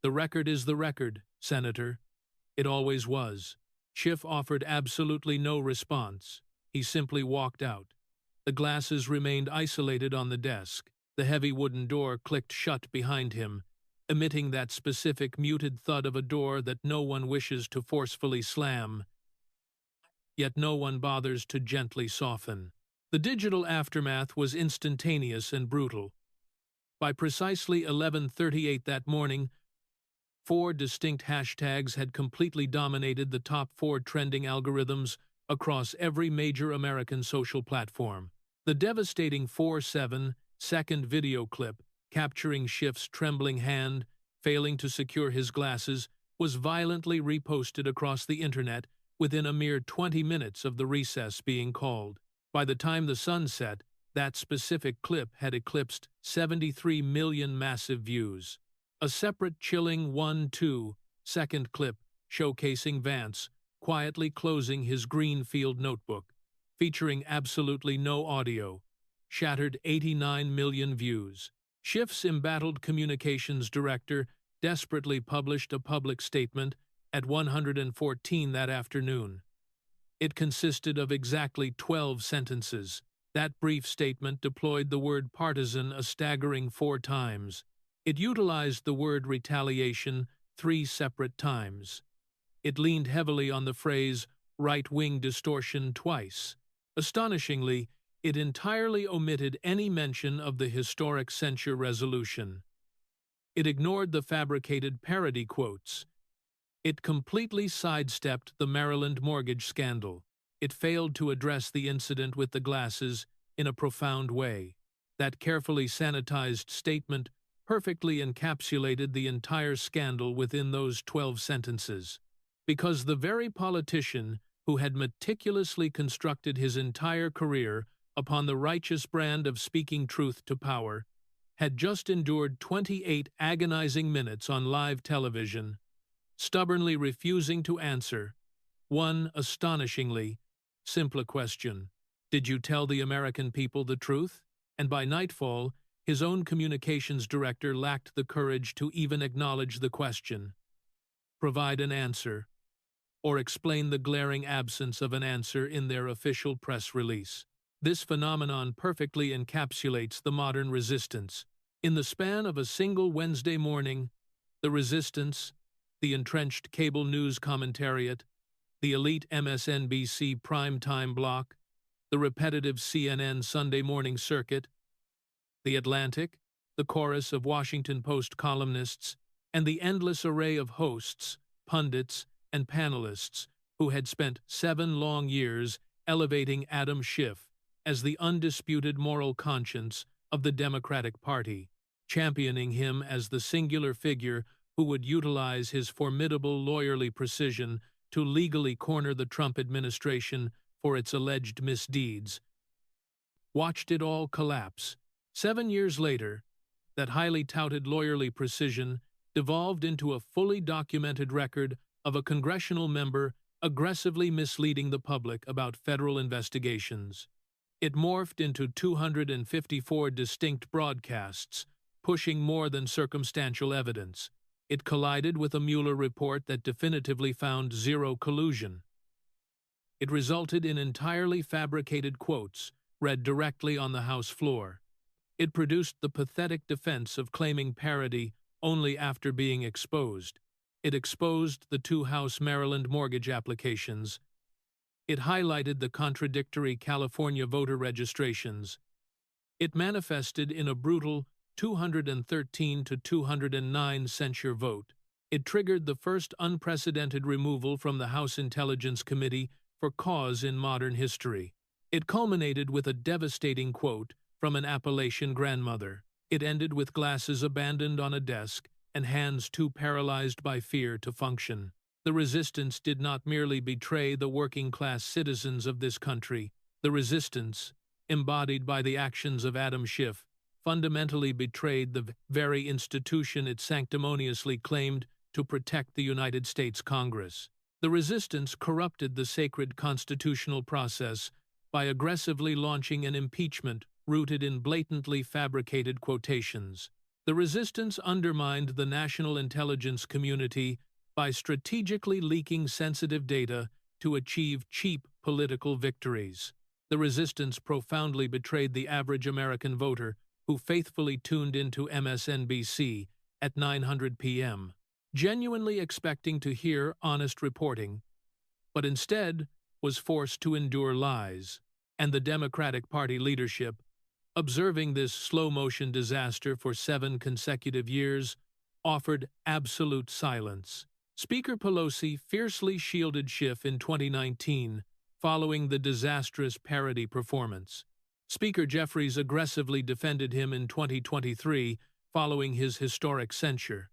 The record is the record, Senator. It always was. Schiff offered absolutely no response. He simply walked out. The glasses remained isolated on the desk. The heavy wooden door clicked shut behind him, emitting that specific muted thud of a door that no one wishes to forcefully slam, yet no one bothers to gently soften. The digital aftermath was instantaneous and brutal. By precisely 11:38 that morning, 4 distinct hashtags had completely dominated the top 4 trending algorithms across every major American social platform. The devastating 4-7-second video clip capturing Schiff's trembling hand, failing to secure his glasses, was violently reposted across the internet within a mere 20 minutes of the recess being called. By the time the sun set, that specific clip had eclipsed 73 million massive views. A separate chilling 1-2-second clip showcasing Vance quietly closing his Greenfield notebook, featuring absolutely no audio, shattered 89 million views. Schiff's embattled communications director desperately published a public statement at 114 that afternoon. It consisted of exactly 12 sentences. That brief statement deployed the word partisan a staggering 4 times. It utilized the word retaliation 3 separate times. It leaned heavily on the phrase right-wing distortion twice. Astonishingly, it entirely omitted any mention of the historic censure resolution. It ignored the fabricated parody quotes. It completely sidestepped the Maryland mortgage scandal. It failed to address the incident with the glasses in a profound way. That carefully sanitized statement perfectly encapsulated the entire scandal within those 12 sentences. Because the very politician who had meticulously constructed his entire career upon the righteous brand of speaking truth to power, had just endured 28 agonizing minutes on live television, stubbornly refusing to answer one astonishingly simple question. Did you tell the American people the truth? And by nightfall, his own communications director lacked the courage to even acknowledge the question, provide an answer, or explain the glaring absence of an answer in their official press release. This phenomenon perfectly encapsulates the modern resistance. In the span of a single Wednesday morning, the resistance, the entrenched cable news commentariat, the elite MSNBC primetime block, the repetitive CNN Sunday morning circuit, The Atlantic, the chorus of Washington Post columnists, and the endless array of hosts, pundits, and panelists who had spent 7 long years elevating Adam Schiff as the undisputed moral conscience of the Democratic Party, championing him as the singular figure who would utilize his formidable lawyerly precision to legally corner the Trump administration for its alleged misdeeds, watched it all collapse. 7 years later, that highly touted lawyerly precision devolved into a fully documented record of a congressional member aggressively misleading the public about federal investigations. It morphed into 254 distinct broadcasts, pushing more than circumstantial evidence. It collided with a Mueller report that definitively found zero collusion. It resulted in entirely fabricated quotes read directly on the House floor. It produced the pathetic defense of claiming parody only after being exposed. It exposed the 2 House Maryland mortgage applications. It highlighted the contradictory California voter registrations. It manifested in a brutal 213 to 209 censure vote. It triggered the first unprecedented removal from the House Intelligence Committee for cause in modern history. It culminated with a devastating quote from an Appalachian grandmother. It ended with glasses abandoned on a desk and hands too paralyzed by fear to function. The resistance did not merely betray the working-class citizens of this country. The resistance, embodied by the actions of Adam Schiff, fundamentally betrayed the very institution it sanctimoniously claimed to protect the United States Congress. The resistance corrupted the sacred constitutional process by aggressively launching an impeachment rooted in blatantly fabricated quotations. The resistance undermined the national intelligence community by strategically leaking sensitive data to achieve cheap political victories. The resistance profoundly betrayed the average American voter who faithfully tuned into MSNBC at 9:00 p.m., genuinely expecting to hear honest reporting, but instead was forced to endure lies. And the Democratic Party leadership, observing this slow-motion disaster for 7 consecutive years, offered absolute silence. Speaker Pelosi fiercely shielded Schiff in 2019 following the disastrous parody performance. Speaker Jeffries aggressively defended him in 2023 following his historic censure.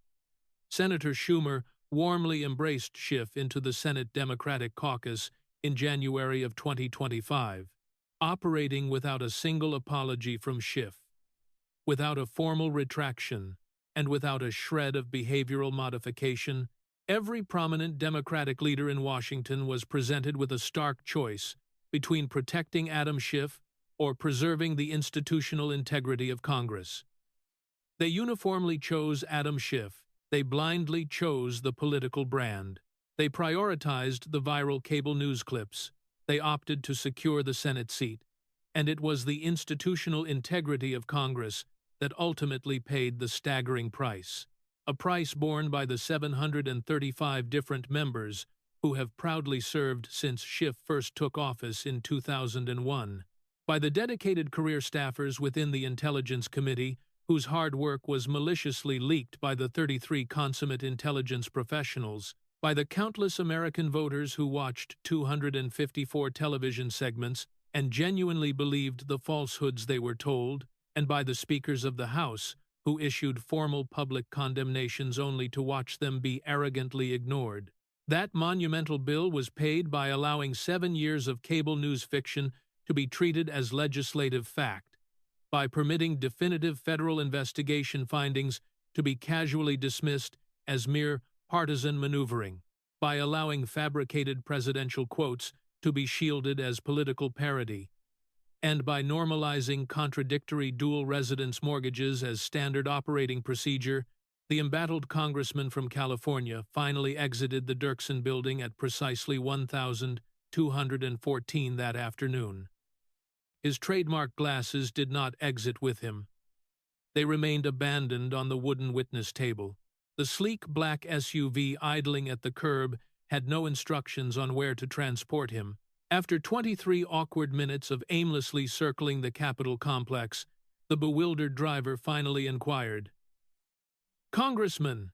Senator Schumer warmly embraced Schiff into the Senate Democratic caucus in January of 2025, operating without a single apology from Schiff, without a formal retraction, and without a shred of behavioral modification. Every prominent Democratic leader in Washington was presented with a stark choice between protecting Adam Schiff or preserving the institutional integrity of Congress. They uniformly chose Adam Schiff. They blindly chose the political brand. They prioritized the viral cable news clips. They opted to secure the Senate seat. And it was the institutional integrity of Congress that ultimately paid the staggering price. A price borne by the 735 different members who have proudly served since Schiff first took office in 2001. By the dedicated career staffers within the Intelligence Committee, whose hard work was maliciously leaked by the 33 consummate intelligence professionals, by the countless American voters who watched 254 television segments and genuinely believed the falsehoods they were told, and by the speakers of the House, who issued formal public condemnations only to watch them be arrogantly ignored. That monumental bill was paid by allowing 7 years of cable news fiction to be treated as legislative fact, by permitting definitive federal investigation findings to be casually dismissed as mere partisan maneuvering, by allowing fabricated presidential quotes to be shielded as political parody, and by normalizing contradictory dual residence mortgages as standard operating procedure. The embattled congressman from California finally exited the Dirksen building at precisely 1,214 that afternoon. His trademark glasses did not exit with him. They remained abandoned on the wooden witness table. The sleek black SUV idling at the curb had no instructions on where to transport him. After 23 awkward minutes of aimlessly circling the Capitol complex, the bewildered driver finally inquired, "Congressman,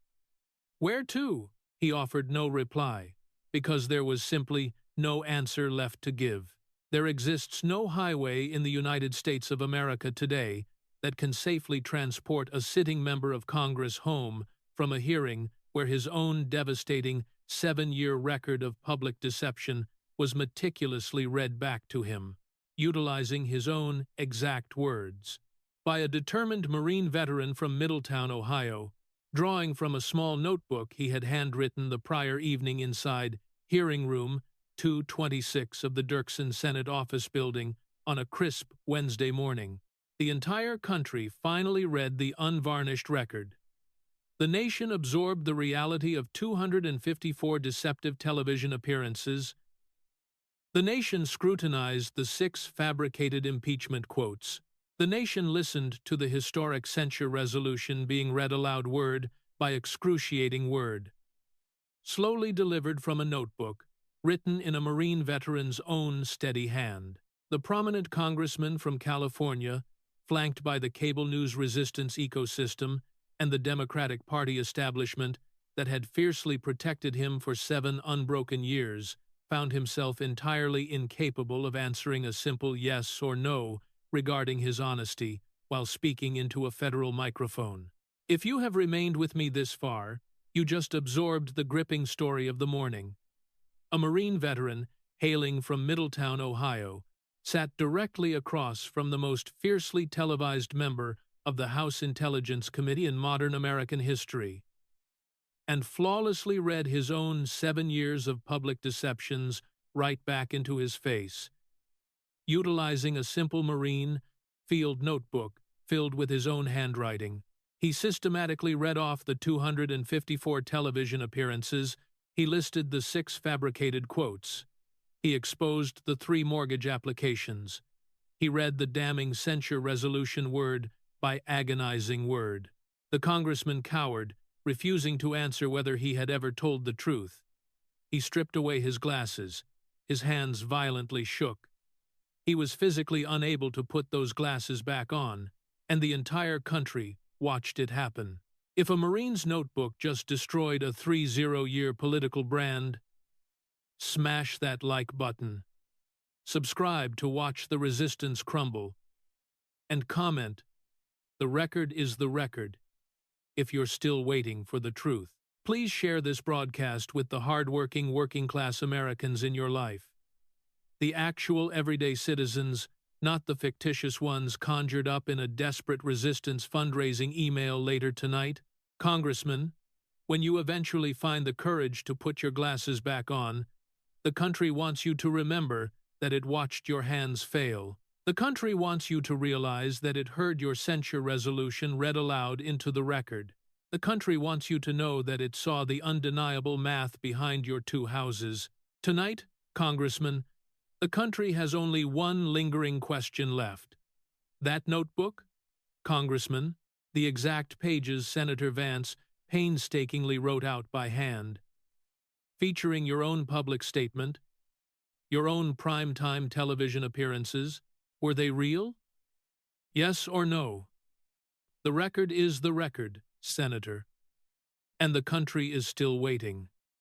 where to?" He offered no reply, because there was simply no answer left to give. There exists no highway in the United States of America today that can safely transport a sitting member of Congress home from a hearing where his own devastating 7-year record of public deception was meticulously read back to him, utilizing his own exact words, by a determined Marine veteran from Middletown, Ohio, drawing from a small notebook he had handwritten the prior evening inside hearing room 226 of the Dirksen Senate Office Building on a crisp Wednesday morning. The entire country finally read the unvarnished record. The nation absorbed the reality of 254 deceptive television appearances. The nation scrutinized the 6 fabricated impeachment quotes. The nation listened to the historic censure resolution being read aloud word by excruciating word, slowly delivered from a notebook, written in a Marine veteran's own steady hand. The prominent congressman from California, flanked by the cable news resistance ecosystem and the Democratic Party establishment that had fiercely protected him for 7 unbroken years, found himself entirely incapable of answering a simple yes or no regarding his honesty while speaking into a federal microphone. If you have remained with me this far, you just absorbed the gripping story of the morning. A Marine veteran, hailing from Middletown, Ohio, sat directly across from the most fiercely televised member of the House Intelligence Committee in modern American history, and flawlessly read his own 7 years of public deceptions right back into his face, utilizing a simple Marine field notebook filled with his own handwriting. He systematically read off the 254 television appearances. He listed the 6 fabricated quotes. He exposed the 3 mortgage applications. He read the damning censure resolution word by agonizing word. The congressman cowered, refusing to answer whether he had ever told the truth. He stripped away his glasses. His hands violently shook. He was physically unable to put those glasses back on, and the entire country watched it happen. If a Marine's notebook just destroyed a 30-year political brand, smash that like button, subscribe to watch the resistance crumble, and comment, "The record is the record," if you're still waiting for the truth. Please share this broadcast with the hardworking working-class Americans in your life. The actual everyday citizens, not the fictitious ones conjured up in a desperate resistance fundraising email later tonight. Congressman, when you eventually find the courage to put your glasses back on, the country wants you to remember that it watched your hands fail. The country wants you to realize that it heard your censure resolution read aloud into the record. The country wants you to know that it saw the undeniable math behind your 2 houses. Tonight, Congressman, the country has only one lingering question left. That notebook? Congressman, the exact pages Senator Vance painstakingly wrote out by hand, featuring your own public statement, your own primetime television appearances, were they real? Yes or no? The record is the record, Senator, and the country is still waiting.